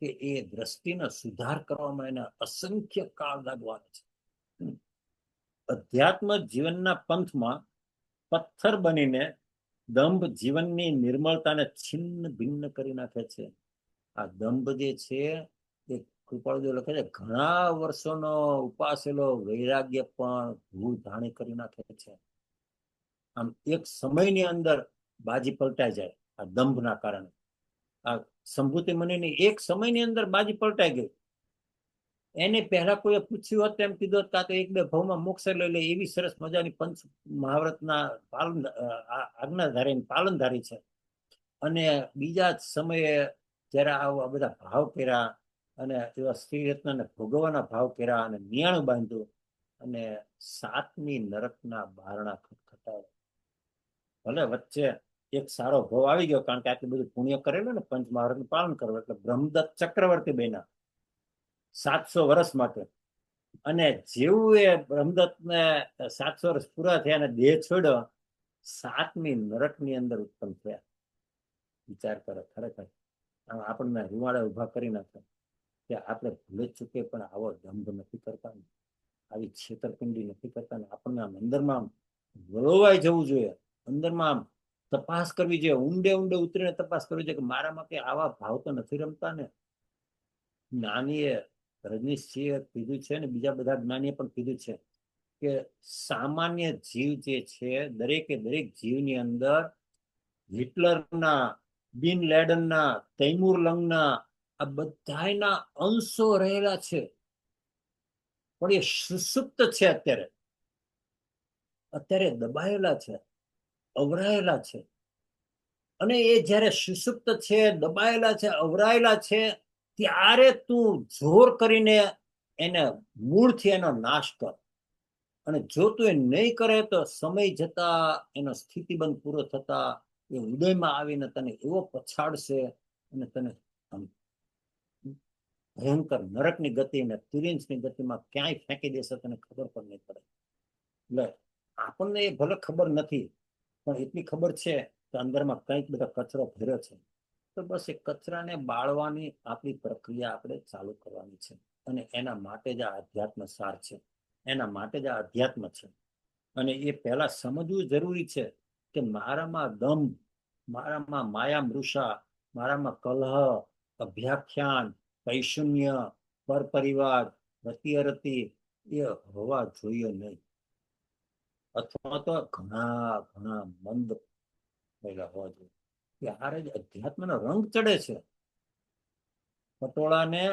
કે એ દ્રષ્ટિનો સુધાર કરવામાં એને અસંખ્ય કાળ લાગવાનો છે. અધ્યાત્મ જીવનના પંથમાં પથ્થર બનીને દંભ જીવનની નિર્મળતાને છિન્ન ભિન્ન કરી નાખે છે. આ દંભ જે છે એ કૃપાળુદેવ લખે છે ઘણા વર્ષોનો ઉપાસેલો વૈરાગ્ય પણ ભૂલ ધાણી કરી નાખે છે. આમ એક સમયની અંદર બાજી પલટાઈ જાય આ દંભના કારણે. આ સંભૂતિ મુનિની એક સમયની અંદર બાજી પલટાઈ ગઈ. એને પહેલા કોઈ પૂછ્યું હોત એમ કીધું હોત તો એક બે ભાવમાં મોક્ષ લઈ લે, એવી સરસ મજાની પંચ મહાવ્રતના પાલન આજ્ઞાધારી પાલનધારી છે. અને બીજા જ સમયે જયારે આવા બધા ભાવ કર્યા અને એવા સ્ત્રી રત્નને ભોગવવાના ભાવ કર્યા અને નિયાણું બાંધ્યું અને 7મી નરકના બારણા ખટખટાવ્યા. ભલે વચ્ચે એક સારો ભાવ આવી ગયો, કારણ કે આટલું બધું પુણ્ય કરેલું ને પંચ મહાવ્રતનું પાલન કરવું, એટલે બ્રહ્મદત્ત ચક્રવર્તી બન્યા 700 વર્ષ માટે. અને જેવું એ બ્રહ્મદત્ત ને 700 વર્ષ પૂરા થયા અને દેહ છોડ્યો, 7મી નરકની અંદર ઉત્પન્ન થયા. વિચાર કરો, ખરેખર આપણને રૂવાડે ઉભા કરી નાખે કે આપણે ભૂલે ચૂકે પણ આવો દંભ નથી કરતા, આવી છેતરપિંડી નથી કરતા. આપણને આમ અંદરમાં વળવાઈ જવું જોઈએ, અંદરમાં આમ તપાસ કરવી જોઈએ, ઊંડે ઊંડે ઉતરીને તપાસ કરવી જોઈએ કે મારામાં કે આવા ભાવ તો નથી રમતા ને. જ્ઞાનીએ રજનીશજીએ કીધું છે ને બીજા બધા જ્ઞાનીએ પણ કીધું છે કે સામાન્ય જીવ જે છે, દરેકે દરેક જીવની અંદર હિટલરના, બિન લેડનના, તૈમુર લંગના આ બધાના અંશો રહેલા છે, પણ એ સુસુપ્ત છે. અત્યારે દબાયેલા છે, અવરાયેલા છે. અને એ જયારે સુસુપ્ત છે, દબાયેલા છે, અવરાયેલા છે, ત્યારે તું જોર કરીને એને મૂળથી એનો નાશ કર. અને જો તું એ નહીં કરે તો સમય જતા એનો સ્થિતિબંધ પૂરો થતા એ ઉદયમાં આવીને તને એવો પછાડશે અને તને ભયંકર નરકની ગતિ ને તિરિંચની ગતિમાં ક્યાંય ફેંકી દેશે, તને ખબર પણ નહીં પડે. એટલે આપણને એ ભલે ખબર નથી, પણ એટલી ખબર છે કે અંદરમાં કંઈક બધા કચરો ભર્યો છે. તો બસ એ કચરાને બાળવાની આપણી પ્રક્રિયા આપણે ચાલુ કરવાની છે. અને એના માટે જ આ અધ્યાત્મ સાર છે, એના માટે જ આ અધ્યાત્મ છે. અને એ પહેલા સમજવું જરૂરી છે કે મારામાં દંભ, મારામાં માયા મૃષા, મારામાં કલહ, અભ્યાખ્યાન, પૈશુન્ય, પર પરિવાર, રતિ એ હોવા જોઈએ નહીં. અથવા તો ઘણા ઘણા મંદ થયેલા હોવા જોઈએ. ત્યારે જ અધ્યાત્મનો રંગ ચડે છે. પટોળાને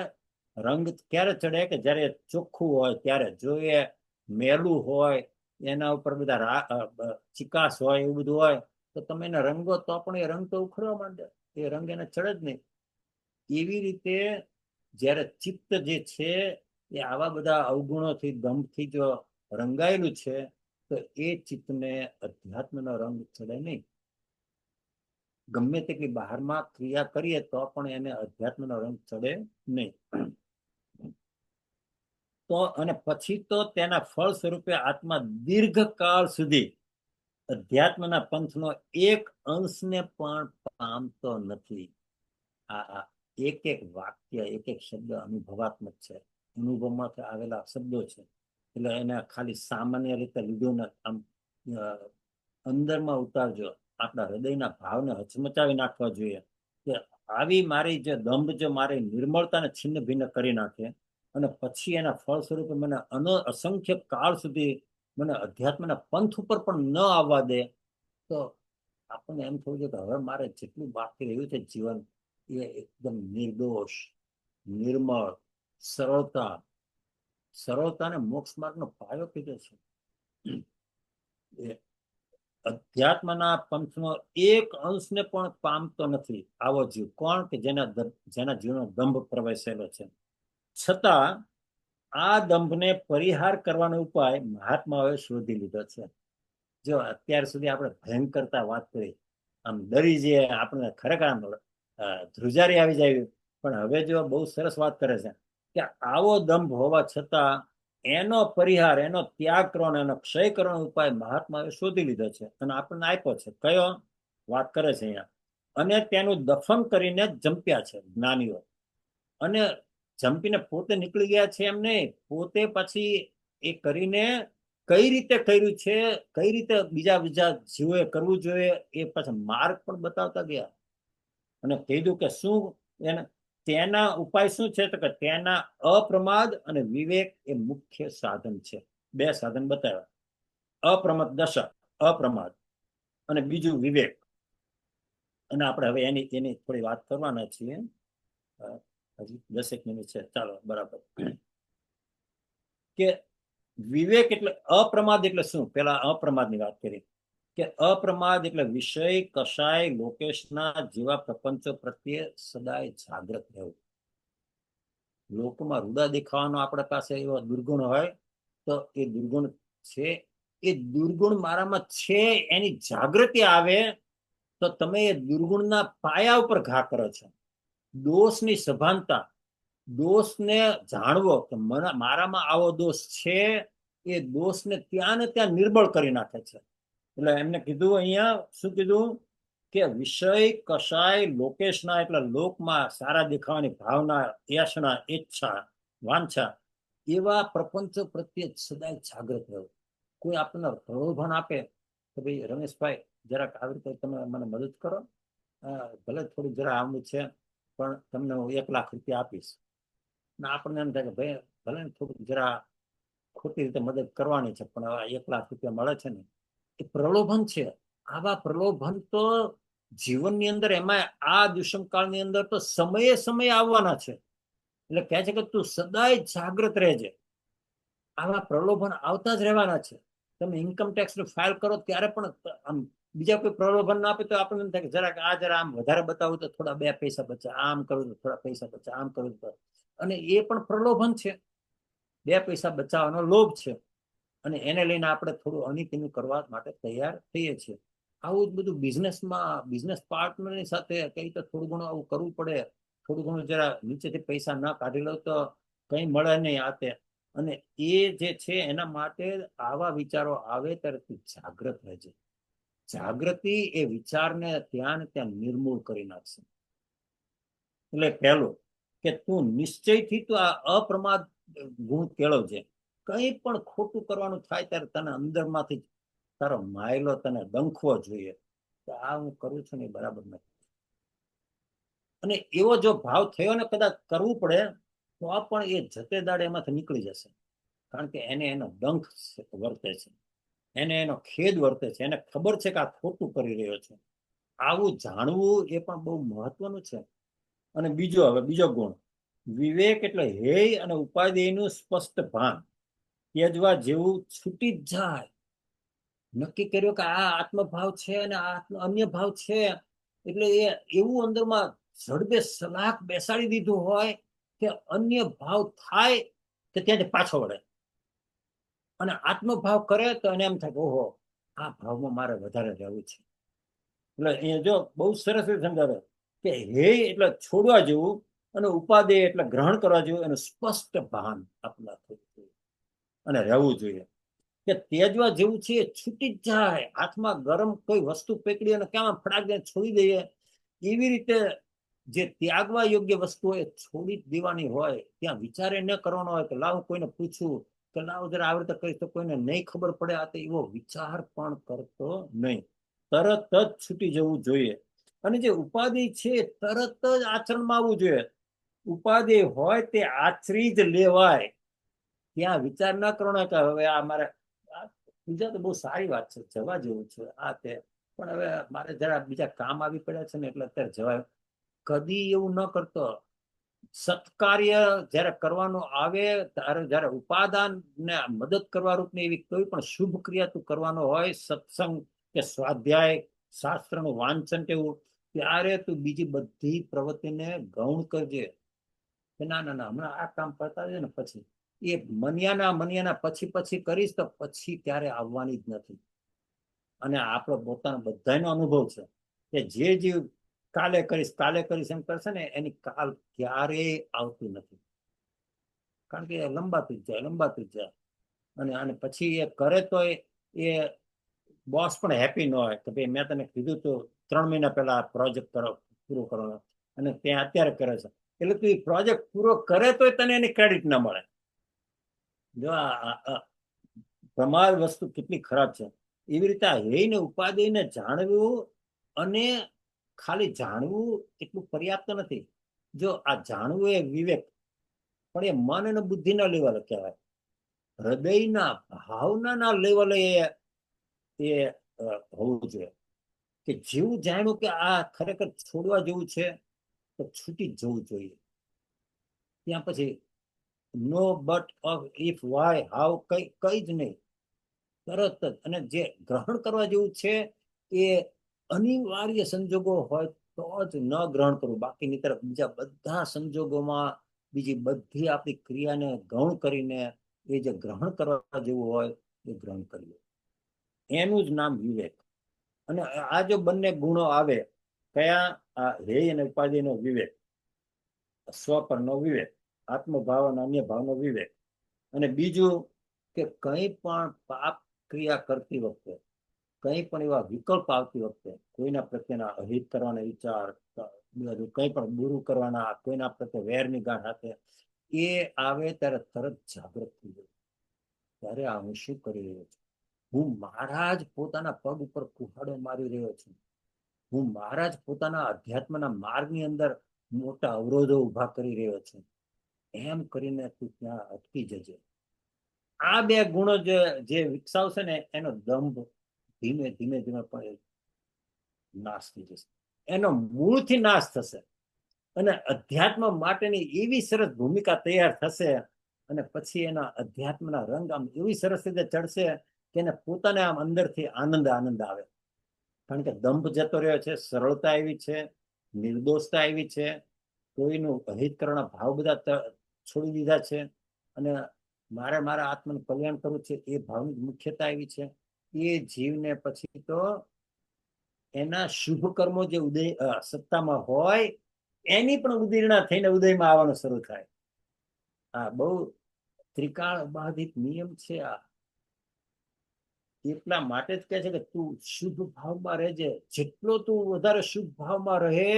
રંગ ક્યારે ચડે કે જયારે ચોખ્ખું હોય ત્યારે. જો એ મેલું હોય, એના ઉપર બધા ચિકાસ હોય, એવું બધું હોય, તો તમે એને રંગો તો પણ એ રંગ તો ઉખડવા માંડે, એ રંગ એને ચડે જ નહીં. એવી રીતે જયારે ચિત્ત જે છે એ આવા બધા અવગુણોથી, દંભથી જો રંગાયેલું છે, તો એ ચિત્તને અધ્યાત્મનો રંગ ચડે નહીં. ગમે તેટલી બહારમાં ક્રિયા કરીએ તો પણ એને અધ્યાત્મનો રંગ ચડે નહીં. તો અને પછી તો તેના ફળ સ્વરૂપે આત્મા દીર્ઘકાળ સુધી અધ્યાત્મના પંથનો એક અંશને પણ પામતો નથી. આ એક એક વાક્ય, એક એક શબ્દ અનુભવાત્મક છે, અનુભવમાંથી આવેલા શબ્દો છે. એટલે એને ખાલી સામાન્ય રીતે લીધું ને આમ અંદરમાં ઉતારજો. આપણા હૃદયના ભાવને હચમચાવી નાખવા જોઈએ કે આવી મારી જે દંભ જો મારી નિર્મળતાને છિન્ન ભિન્ન કરી નાખે અને પછી એના ફળ સ્વરૂપે મને અસંખ્ય કાળ સુધી મને અધ્યાત્મના પંથ ઉપર પણ ન આવવા દે, તો આપણને એમ થવું જોઈએ કે હવે મારે જેટલું બાકી રહ્યું છે જીવન, એ એકદમ નિર્દોષ, નિર્મળ, સરળતાને મોક્ષ માર્ગનો પાયો કીધો છે. અધ્યાત્મના પંથનો એક અંશને પણ પામતો નથી આવો જીવ. કોણ? કે જેના જીવનો દંભ પ્રવેશેલો છે. છતાં આ દંભને પરિહાર કરવાનો ઉપાય મહાત્માઓએ શોધી લીધો છે. જો અત્યાર સુધી આપણે ભયંકરતા વાત કરી, આમ ડરી જઈએ, આપણે ખરેખર આમ ધ્રુજારી આવી જાય. પણ હવે જો બહુ સરસ વાત કરે છે કે આવો દંભ હોવા છતાં એનો પરિહાર, એનો ત્યાગ કરવાનો, એનો ક્ષય કરવાનો ઉપાય મહાત્માએ શોધી લીધો છે અને આપણને આપ્યો છે. કયો? વાત કરે છે અહીંયા. અને તેનું દફન કરીને જંપ્યા છે જ્ઞાનીઓ. અને જંપીને પોતે નીકળી ગયા છે એમ નહીં, પોતે પછી એ કરીને કઈ રીતે કર્યું છે, કઈ રીતે બીજા બીજા જીવોએ કરવું જોઈએ, એ પાછા માર્ગ પણ બતાવતા ગયા. અને કીધું કે શું તેના ઉપાય શું છે? તો કે તેના અપ્રમાદ અને વિવેક એ મુખ્ય સાધન છે. બે સાધન બતાવ્યા. અપ્રમાદ દશા, અપ્રમાદ, અને બીજું વિવેક. અને આપણે હવે એની થોડી વાત કરવાના છીએ. હજી 10 મિનિટ છે, ચાલો બરાબર. કે વિવેક એટલે અપ્રમાદ એટલે શું? પેલા અપ્રમાદની વાત કરી કે અપ્રમાદ એટલે વિષય કશાય લોકેશના જેવા પ્રપંચો પ્રત્યે સદાય જાગૃત રહેવું. લોકોમાં રૂડા દેખાવાનો આપણા પાસે એવો દુર્ગુણ હોય તો એ દુર્ગુણ છે, એ દુર્ગુણ મારામાં છે એની જાગૃતિ આવે તો તમે એ દુર્ગુણના પાયા ઉપર ઘા કરો છો. દોષની સભાનતા, દોષને જાણવો કે મારામાં આવો દોષ છે, એ દોષને ત્યાં ને ત્યાં નિર્બળ કરી નાખે છે. એટલે એમને કીધું અહીંયા શું કીધું કે વિષય કશાય લોકેશના એટલે લોકમાં સારા દેખાવાની ભાવના, યશના, ઈચ્છા, વાંછા એવા પ્રપંચો પ્રત્યે સદાય જાગૃત રહેવું. કોઈ આપણને પ્રલોભન આપે કે ભાઈ રમેશભાઈ જરાક આવી રીતે તમે મને મદદ કરો, ભલે થોડું જરા આવું છે પણ તમને હું 1 લાખ રૂપિયા આપીશ. ને આપણને એમ થાય કે ભાઈ ભલે થોડુંક જરા ખોટી રીતે મદદ કરવાની છે પણ 1 લાખ રૂપિયા મળે છે ને, એ પ્રલોભન છે. આવા પ્રલોભન તો જીવનની અંદર, એમાં આ દુષ્મકાળની અંદર તો સમયે સમયે આવવાના છે. એટલે કહે છે કે તું સદાય જાગૃત રહેજે, આવા પ્રલોભન આવતા જ રહેવાના છે. તમે ઇન્કમ ટેક્સ ફાઇલ કરો ત્યારે પણ આમ બીજા કોઈ પ્રલોભન ના આપે તો આપણને એમ થાય કે જરાક આ જરા આમ વધારે બતાવું તો થોડા 2 પૈસા બચે, આમ કરું તો થોડા પૈસા બચે, આમ કરું તો, અને એ પણ પ્રલોભન છે, 2 પૈસા બચાવવાનો લોભ છે. અને એને લઈને આપણે થોડું અનિતિનું કરવા માટે તૈયાર થઈએ છીએ. આવું જ બધું બિઝનેસમાં, બિઝનેસ પાર્ટનરની સાથે કઈ તો થોડું ઘણું આવું કરવું પડે. થોડું ઘણું જરા નીચેથી પૈસા ના કાઢી લો તો કઈ મળે નહીં આતે. અને એ જે છે એના માટે આવા વિચારો આવે ત્યારે તું જાગૃત રહેજે. જાગૃતિ એ વિચારને ત્યાં ને ત્યાં નિર્મૂળ કરી નાખશે. એટલે પહેલું કે તું નિશ્ચયથી તું આ અપ્રમાદ ગુણ કેળવજે. કંઈ પણ ખોટું કરવાનું થાય ત્યારે તને અંદરમાંથી તારો માયલો તને ડંખવો જોઈએ કે આ હું કરું છું ને બરાબર નથી. અને એવો જો ભાવ થયો ને કદાચ કરવું પડે તો પણ એ જતે દાડે એમાંથી નીકળી જશે. કારણ કે એને એનો ડંખ વર્તે છે, એને એનો ખેદ વર્તે છે, એને ખબર છે કે આ ખોટું કરી રહ્યો છે. આવું જાણવું એ પણ બહુ મહત્વનું છે. અને બીજો ગુણ વિવેક એટલે હેય અને ઉપાધિનું સ્પષ્ટ ભાન. ત્યજવા જેવું છૂટી જ જાય. નક્કી કર્યું કે આ આત્મભાવ છે અને આ અન્ય ભાવ છે, એટલે એ એવું અંદરમાં જડબે સલાક બેસાડી દીધું હોય કે અન્ય ભાવ થાય કે ત્યાંથી પાછો વળે. અને આત્મભાવ કરે તો એને એમ થાય ઓહો આ ભાવમાં મારે વધારે રહેવું છે. એટલે અહીંયા જો બહુ સરસ રીતે સમજાવે કે હેય એટલે છોડવા જેવું અને ઉપાદેય એટલે ગ્રહણ કરવા જેવું એનું સ્પષ્ટ ભાન આપણા અને રહેવું જોઈએ. કે તેજવા જેવું છે છૂટી જ જાય. હાથમાં ગરમ કોઈ વસ્તુ પકડી અને ક્યાં ફટાક દે છોડી દઈએ, એવી રીતે જે ત્યાગવા યોગ્ય વસ્તુ હોય છોડી દેવાની હોય. ત્યાં વિચારે ન કરવાનો હોય કે લાવ કોઈને પૂછું કે લાવ જરા આવી રીતે કહીશ તો કોઈને નહીં ખબર પડે, આ તો એવો વિચાર પણ કરતો નહીં. તરત જ છૂટી જવું જોઈએ. અને જે ઉપાધિ છે તરત જ આચરણમાં આવવું જોઈએ. ઉપાધિ હોય તે આચરી જ લેવાય. ત્યાં વિચાર ન કરવાનો કે હવે આ મારે બીજા તો બહુ સારી વાત છે, જવા જેવું છે આ તે, પણ હવે મારે જરા બીજા કામ આવી પડ્યા છે ને એટલે અત્યારે જવાય. કદી એવું ન કરતો. સત્કાર્ય જયારે કરવાનું આવે ત્યારે જયારે ઉપાદાન ને મદદ કરવા રૂપની એવી કોઈ પણ શુભ ક્રિયા તું કરવાનો હોય, સત્સંગ કે સ્વાધ્યાય, શાસ્ત્રનું વાંચન કેવું, ત્યારે તું બીજી બધી પ્રવૃત્તિને ગૌણ કરજે. ના ના ના હમણાં આ કામ કરતા છે ને પછી એ મનિયાના પછી પછી કરીશ તો પછી ક્યારે આવવાની જ નથી. અને આપણો પોતાનો બધાનો અનુભવ છે કે જે જીવ કાલે કરીશ એમ કરશે ને એની કાલ ક્યારેય આવતી નથી. કારણ કે એ લંબાતું જ જાય. અને પછી એ કરે તો એ બોસ પણ હેપી ન હોય કે ભાઈ મેં તને કીધું તો 3 મહિના પહેલા પ્રોજેક્ટ પૂરો કરવાનો અને ત્યાં અત્યારે કરે છે. એટલે તું એ પ્રોજેક્ટ પૂરો કરે તો તને એની ક્રેડિટ ના મળે. જો પ્રમાદ વસ્તુ કેટલી ખરાબ છે. એવી રીતે હેયને ઉપાધિને જાણવું, અને ખાલી જાણવું એટલું પર્યાપ્ત નથી. જો આ જાણવું એ વિવેક, પણ એ મન અને બુદ્ધિના લેવલે કહેવાય. હૃદયના ભાવનાના લેવલે એ હોવું જોઈએ કે જેવું જાણ્યું કે આ ખરેખર છોડવા જેવું છે તો છૂટી જ જવું જોઈએ. ત્યાં પછી no but of if why how કઈ જ નહીં, તરત જ. અને જે ગ્રહણ કરવા જેવું છે એ અનિવાર્ય સંજોગો હોય તો જ ન ગ્રહણ કરવું, બાકીની તરફ બીજા બધા સંજોગોમાં બીજી બધી આપણી ક્રિયાને ગૌણ કરીને એ જે ગ્રહણ કરવા જેવું હોય એ ગ્રહણ કરીએ, એનું જ નામ વિવેક. અને આ જો બંને ગુણો આવે, કયા? આ ધ્યેય અને ઉપાધિનો વિવેક, સ્વપરનો વિવેક, આત્મભાવ અને અન્ય ભાવનો વિવેક. અને બીજું કે કંઈ પણ પાપ ક્રિયા કરતી વખતે, કંઈ પણ એવા વિકલ્પ આવતી વખતે, કોઈના પ્રત્યેના અહિત કરવાના વિચાર, કંઈ પણ બુરું કરવાના, કોઈના પ્રત્યે વેરની ગાંઠ હાથે એ આવે ત્યારે તરત જાગૃત થઈ જાય. ત્યારે આ હું શું કરી રહ્યો છું? હું મારા જ પોતાના પગ ઉપર કુહાડો મારી રહ્યો છું. હું મારા જ પોતાના અધ્યાત્મના માર્ગની અંદર મોટા અવરોધો ઉભા કરી રહ્યો છું. એમ કરીને તું ત્યાં અટકી જજે. આ બે ગુણો જે વિકસાવશે ને એનો દંભ ધીમે ધીમે ધીમે પણ નાશ થઈ જશે, એનો મૂળથી નાશ થશે. અને અધ્યાત્મ માટેની એવી સરસ ભૂમિકા તૈયાર થશે, અને પછી એના અધ્યાત્મના રંગ આમ એવી સરસ રીતે ચડશે કે એને પોતાને આમ અંદરથી આનંદ આવે. કારણ કે દંભ જતો રહ્યો છે, સરળતા આવી છે, નિર્દોષતા આવી છે, કોઈનું અહિત કરવાના ભાવ બધા છોડી દીધા છે, અને મારે મારા આત્માનું કલ્યાણ કરવું છે એ ભાવની મુખ્યતા આવી છે. એ જીવને પછી તો એના શુભ કર્મો જે ઉદય સત્તામાં હોય એની પણ ઉદીર્ણા થઈને ઉદયમાં આવવાનું શરૂ થાય. આ બહુ ત્રિકાળ બાધિત નિયમ છે. આ એટલા માટે જ કહે છે કે તું શુભ ભાવમાં રહેજે. જેટલો તું વધારે શુભ ભાવમાં રહે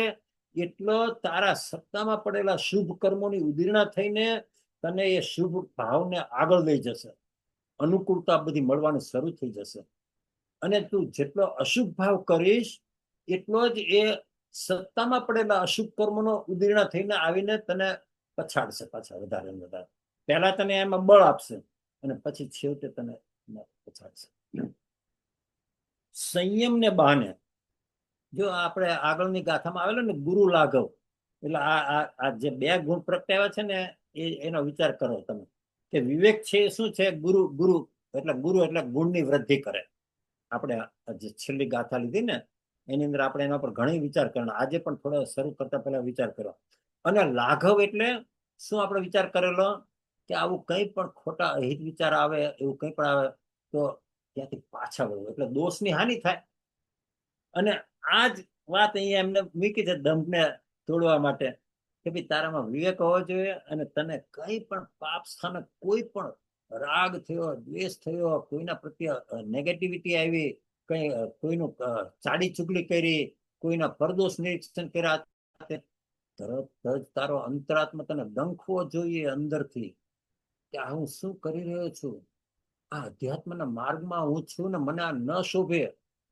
એટલો તારા સત્તામાં પડેલા શુભ કર્મોની ઉદીર્ણા થઈને તને એ શુભ ભાવને આગળ લઈ જશે, અનુકૂળતા બધી મળવાનું શરૂ થઈ જશે. અને તું જેટલો અશુભ ભાવ કરીશ એટલો જ એ સત્તામાં પડેલા અશુભ કર્મોનો ઉદીર્ણા થઈને આવીને તને પછાડશે પાછા વધારે ને વધારે. પહેલા તને એમાં બળ આપશે અને પછી છેવટે તને પછાડશે. સંયમને બહાને જો આપણે આગળની ગાથામાં આવેલો ને ગુરુ લાઘવ, એટલે આ જે બે ગુણ પ્રગટાવ્યા છે ને એનો વિચાર કરો તમે કે વિવેક છે શું છે? ગુરુ ગુરુ એટલે ગુણની વૃદ્ધિ કરે. આપણે જે છેલ્લી ગાથા લીધી ને એની અંદર આપણે એના પર ઘણી વિચાર કરવાનો, આજે પણ થોડો શરૂ કરતા પહેલા વિચાર કરો. અને લાઘવ એટલે શું આપણે વિચાર કરેલો કે આવું કંઈ પણ ખોટા અહિત વિચાર આવે, એવું કંઈ પણ આવે તો ત્યાંથી પાછા વળવું, એટલે દોષની હાનિ થાય. અને આ જ વાત અહીંયા એમને મૂકી છે દંભને તોડવા માટે કે ભાઈ તારામાં વિવેક હોવો જોઈએ, અને તને કંઈ પણ પાપ સ્થાનક કોઈ પણ રાગ થયો, દ્વેષ થયો, કોઈના પ્રત્યે નેગેટિવિટી આવી, કઈ કોઈનું ચાડી ચુગલી કરી, કોઈના પરદોષ નિરીક્ષણ કર્યા, તરત જ તારો અંતરાત્મા તને ડંખવો જોઈએ અંદરથી કે આ હું શું કરી રહ્યો છું? આ અધ્યાત્મના માર્ગમાં હું છું ને મને આ ન શોભે.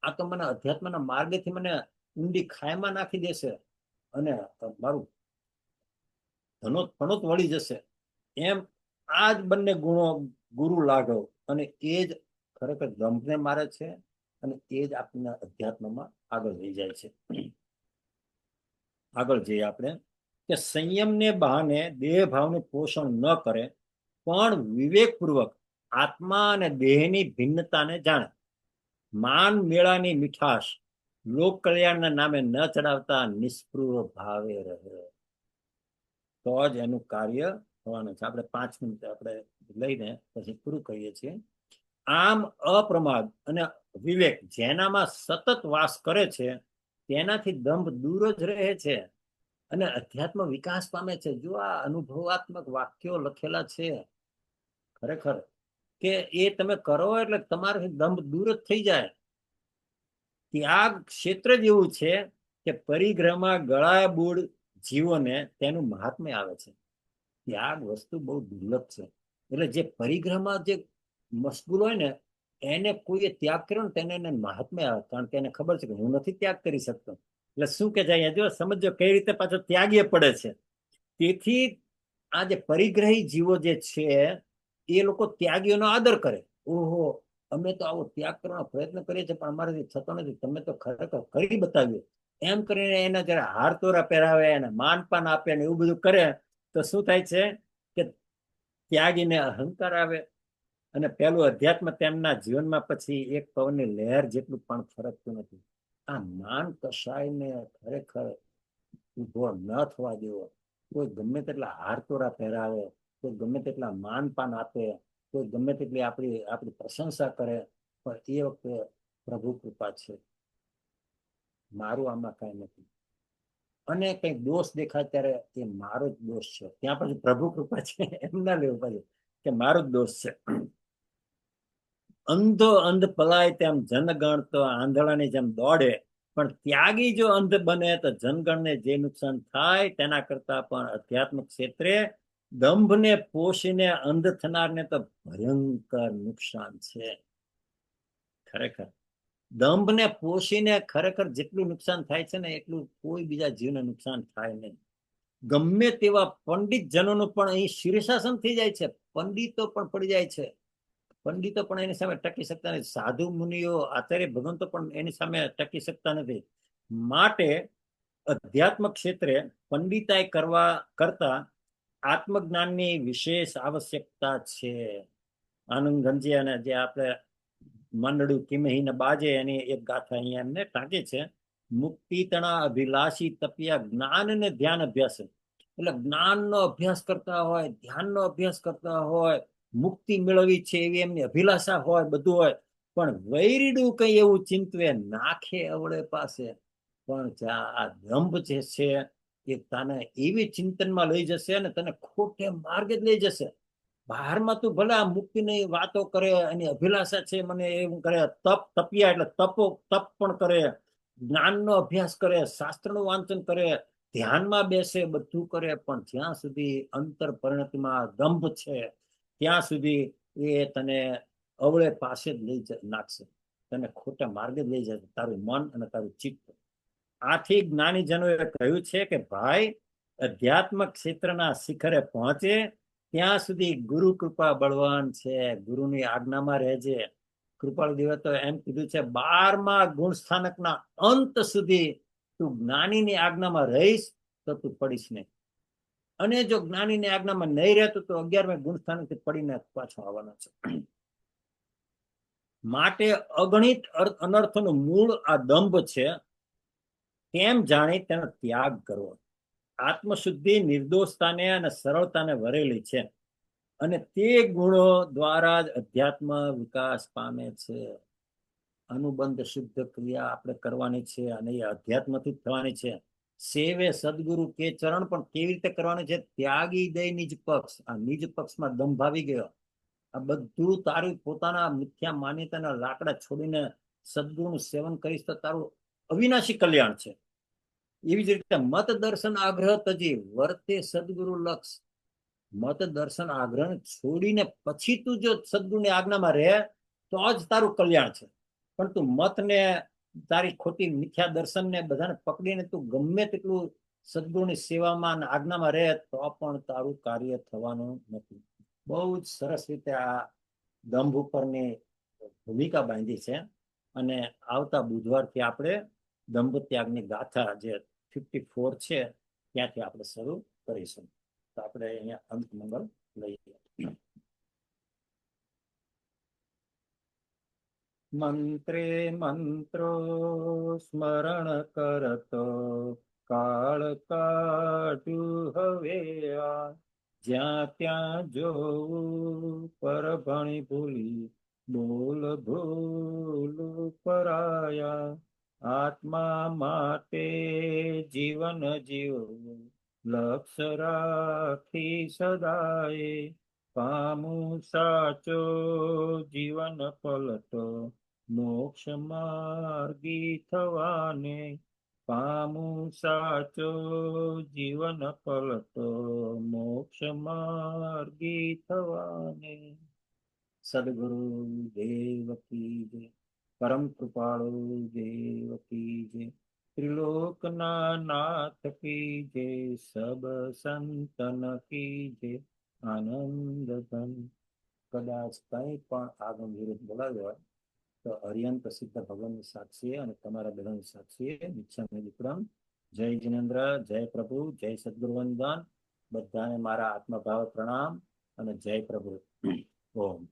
આ તો મને અધ્યાત્મના માર્ગેથી મને ઊંડી ખાઈમાં નાખી દેશે અને મારું ધનોત ફણોત વળી જશે. એમ આ જ બંને ગુણો ગુરુ લાઘવ, અને એ જ ખરેખર દંભને મારે છે, અને એ જ આપણને અધ્યાત્મમાં આગળ લઈ જાય છે. આગળ જઈએ આપણે કે સંયમને બહાને દેહ ભાવનું પોષણ ન કરે, પણ વિવેકપૂર્વક આત્મા અને દેહની ભિન્નતાને જાણે, માન મેળાની મીઠાશ લોક કલ્યાણના નામે ન ચડાવતા નિષ્પૃહ ભાવે રહે, તો જ એનું કાર્ય થવાનું છે. આપણે 5 મિનિટ આપણે લઈને પછી પૂરું કરીએ છીએ. આમ અપ્રમાદ અને વિવેક જેનામાં સતત વાસ કરે છે તેનાથી દંભ દૂર જ રહે છે અને અધ્યાત્મ વિકાસ પામે છે. જો આ અનુભવાત્મક વાક્યો લખેલા છે ખરેખર કે એ તમે કરો એટલે તમારાથી દંભ દૂર જ થઈ જાય. ત્યાગ ક્ષેત્ર જેવું છે કે પરિગ્રહમાં ગળા બૂળ જીવોને તેનું મહાત્મ્ય આવે છે. ત્યાગ વસ્તુ બહુ દુર્લભ છે. એટલે જે પરિગ્રહમાં જે મશગુલ હોય ને એને કોઈએ ત્યાગ કર્યો ને તેને એને મહાત્મ્ય આવે, કારણ કે એને ખબર છે કે હું નથી ત્યાગ કરી શકતો. એટલે શું કે જાય જો સમજો કઈ રીતે પાછો ત્યાગીએ પડે છે. તેથી આ જે પરિગ્રહી જીવો જે છે એ લોકો ત્યાગીઓનો આદર કરે. ઓહો, અમે તો આવો ત્યાગ કરવાનો પ્રયત્ન કરીએ છીએ પણ અમારાથી થતો નથી, તમે તો ખરેખર કરી બતાવ્યું. એમ કરીને એને જયારે હાર તોરા પહેરાવે, એને માનપાન આપે ને એવું બધું કરે તો શું થાય છે કે ત્યાગીને અહંકાર આવે. અને પેલું અધ્યાત્મ તેમના જીવનમાં પછી એક પવનની લહેર જેટલું પણ ફરકતું નથી. આ માન કશાયને ખરેખર ઉભો ન થવા દેવો. કોઈ ગમે તેટલા હારતોરા પહેરાવે, કોઈ ગમે તેટલા માનપાન આપે, કોઈ ગમે તેટલી આપણી પ્રશંસા કરે, પણ એ વખતે પ્રભુ કૃપા છે, મારું આમાં કઈ નથી. અને કઈ દોષ દેખાય ત્યારે એ મારો જ દોષ છે, ત્યાં પછી પ્રભુ કૃપા છે એમ ના લેવું પછી કે મારો જ દોષ છે. અંધો અંધ પલાય તેમ જનગણ તો આંધળાની જેમ દોડે, પણ ત્યાગી જો અંધ બને તો જનગણને જે નુકસાન થાય તેના કરતા પણ અધ્યાત્મ ક્ષેત્રે દંભને પોષીને અંધ થનારને તો ભયંકર નુકસાન છે. ખરેખર દંભને પોષીને ખરેખર જેટલું નુકસાન થાય છે ને એટલું કોઈ બીજા જીવને નુકસાન થાય નહીં. ગમે તેવા પંડિત જનોનું પણ અહીં શીર્ષાસન થઈ જાય છે, પંડિતો પણ પડી જાય છે, પંડિતો પણ એની સામે ટકી શકતા નથી, સાધુ મુનિઓ આચાર્ય ભગવંતો પણ એની સામે ટકી શકતા નથી. માટે અધ્યાત્મ ક્ષેત્રે પંડિતાઈ કરવા કરતા આત્મજ્ઞાનની વિશેષ આવશ્યકતા છે. આનંદ ગંજી અને જે આપણે મંડળું કિમહીને બાજે એની એક ગાથા અહીંયા એમને ટાંકે છે. મુક્તિ તણા અભિલાષી તપિયા જ્ઞાન ને ધ્યાન અભ્યાસ. એટલે જ્ઞાનનો અભ્યાસ કરતા હોય, ધ્યાનનો અભ્યાસ કરતા હોય, મુક્તિ મેળવી છે એવી એમની અભિલાષા હોય, બધું હોય, પણ વૈરીડું કઈ એવું ચિંતવે નાખે અવળે પાસે. પણ જ્યાં આ દંભ જે છે એ તને એવી ચિંતનમાં લઈ જશે ને તને ખોટે માર્ગે જ લઈ જશે. બહારમાં તું ભલે આ મુક્તિની વાતો કરે, એની અભિલાષા છે મને એવું કરે, તપ તપિયા એટલે તપ પણ કરે, જ્ઞાનનો અભ્યાસ કરે, શાસ્ત્રનું વાંચન કરે, ધ્યાનમાં બેસે, બધું કરે, પણ જ્યાં સુધી અંતર પરિણતિમાં દંભ છે ત્યાં સુધી એ તને અવળે પાસે જ લઈ નાખશે, તને ખોટા માર્ગે જ લઈ જશે, તારું મન અને તારું ચિત્ત. આથી જ્ઞાનીજનોએ કહ્યું છે કે ભાઈ અધ્યાત્મ ક્ષેત્રના શિખરે પહોંચે ત્યાં સુધી ગુરુ કૃપા બળવાન છે, ગુરુની આજ્ઞામાં રહેજે. કૃપાળુ દેવે તો એમ કીધું છે 12મા ગુણ સ્થાનકના અંત સુધી તું જ્ઞાનીની આજ્ઞામાં રહીશ તો તું પડીશ નહીં, અને જો જ્ઞાનીની આજ્ઞામાં નહીં રહેતો તો 11મા ગુણ સ્થાનકથી પડીને પાછો આવવાનો છે. માટે અગણિત અનર્થોનું મૂળ આ દંભ છે, તેમ જાણી તેનો ત્યાગ કરવો. આત્મશુદ્ધિ નિર્દોષતાને અને સરળતાને વરેલી છે, અને તે ગુણો દ્વારા જ અધ્યાત્મ વિકાસ પામે છે. અનુબંધ શુદ્ધ ક્રિયા આપણે કરવાની છે, અને એ અધ્યાત્મથી જ થવાની છે. સેવે સદગુરુ કે ચરણ પણ કેવી રીતે કરવાની છે? ત્યાગી દઈ નિજ પક્ષ. આ નિજ પક્ષમાં દંભ આવી ગયો. આ બધું તારું પોતાના મિથ્યા માન્યતાના લાકડા છોડીને સદગુરુનું સેવન કરીશ તો તારું અવિનાશી કલ્યાણ છે. એવી જ રીતે મત દર્શન આગ્રહ તજી વર્તે સદગુરુ લક્ષ. મત દર્શન આગ્રહ છોડીને પછી તું જો સદગુરુની આજ્ઞામાં રહે તો જ તારું કલ્યાણ છે. પણ તું મતને તારી ખોટી મિથ્યા દર્શનને બધાને પકડીને તું ગમે તેટલું સદગુરુની સેવામાં આજ્ઞામાં રહે તો પણ તારું કાર્ય થવાનું નથી. બહુ જ સરસ રીતે આ દંભ ઉપરની ભૂમિકા બાંધી છે, અને આવતા બુધવારથી આપણે દંભ ત્યાગની ગાથા જે 54 છે ત્યાંથી આપણે શરૂ કરીશું. તો આપણે અહીંયા અંત મંગળ લઈએ. મંત્રે મંત્રો સ્મરણ કરતો કાળ કાઢ્યું હવે આ, જ્યાં ત્યાં જોવું પરભણી ભૂલી બોલ ભૂલ પરાયા. આત્મા માટે જીવન જીવવું લક્ષ રાખી સદાય, પામું સાચો જીવન પલટો મોક્ષ માર્ગી થવાને. પામું સાચો જીવન પલટો મોક્ષ માર્ગી થવાને. સદગુરુ દેવ કી જય, પરમ કૃપાળુ દેવ કી જય, ત્રિલોકના નાથ કી જય, સબ સંતન કી જય. આનંદ ધન. કદાચ કંઈ પણ આગમ વિરુદ્ધ બોલાવ્યો હોય તો અર્યંત સિદ્ધ ભગવાનની સાક્ષીએ અને તમારા બધાની સાક્ષીએ મિચ્છામિ વિક્રમ. જય જિનેન્દ્ર, જય પ્રભુ, જય સદગુરુ વંદન. બધાને મારા આત્મભાવ પ્રણામ. અને જય પ્રભુ. ઓમ.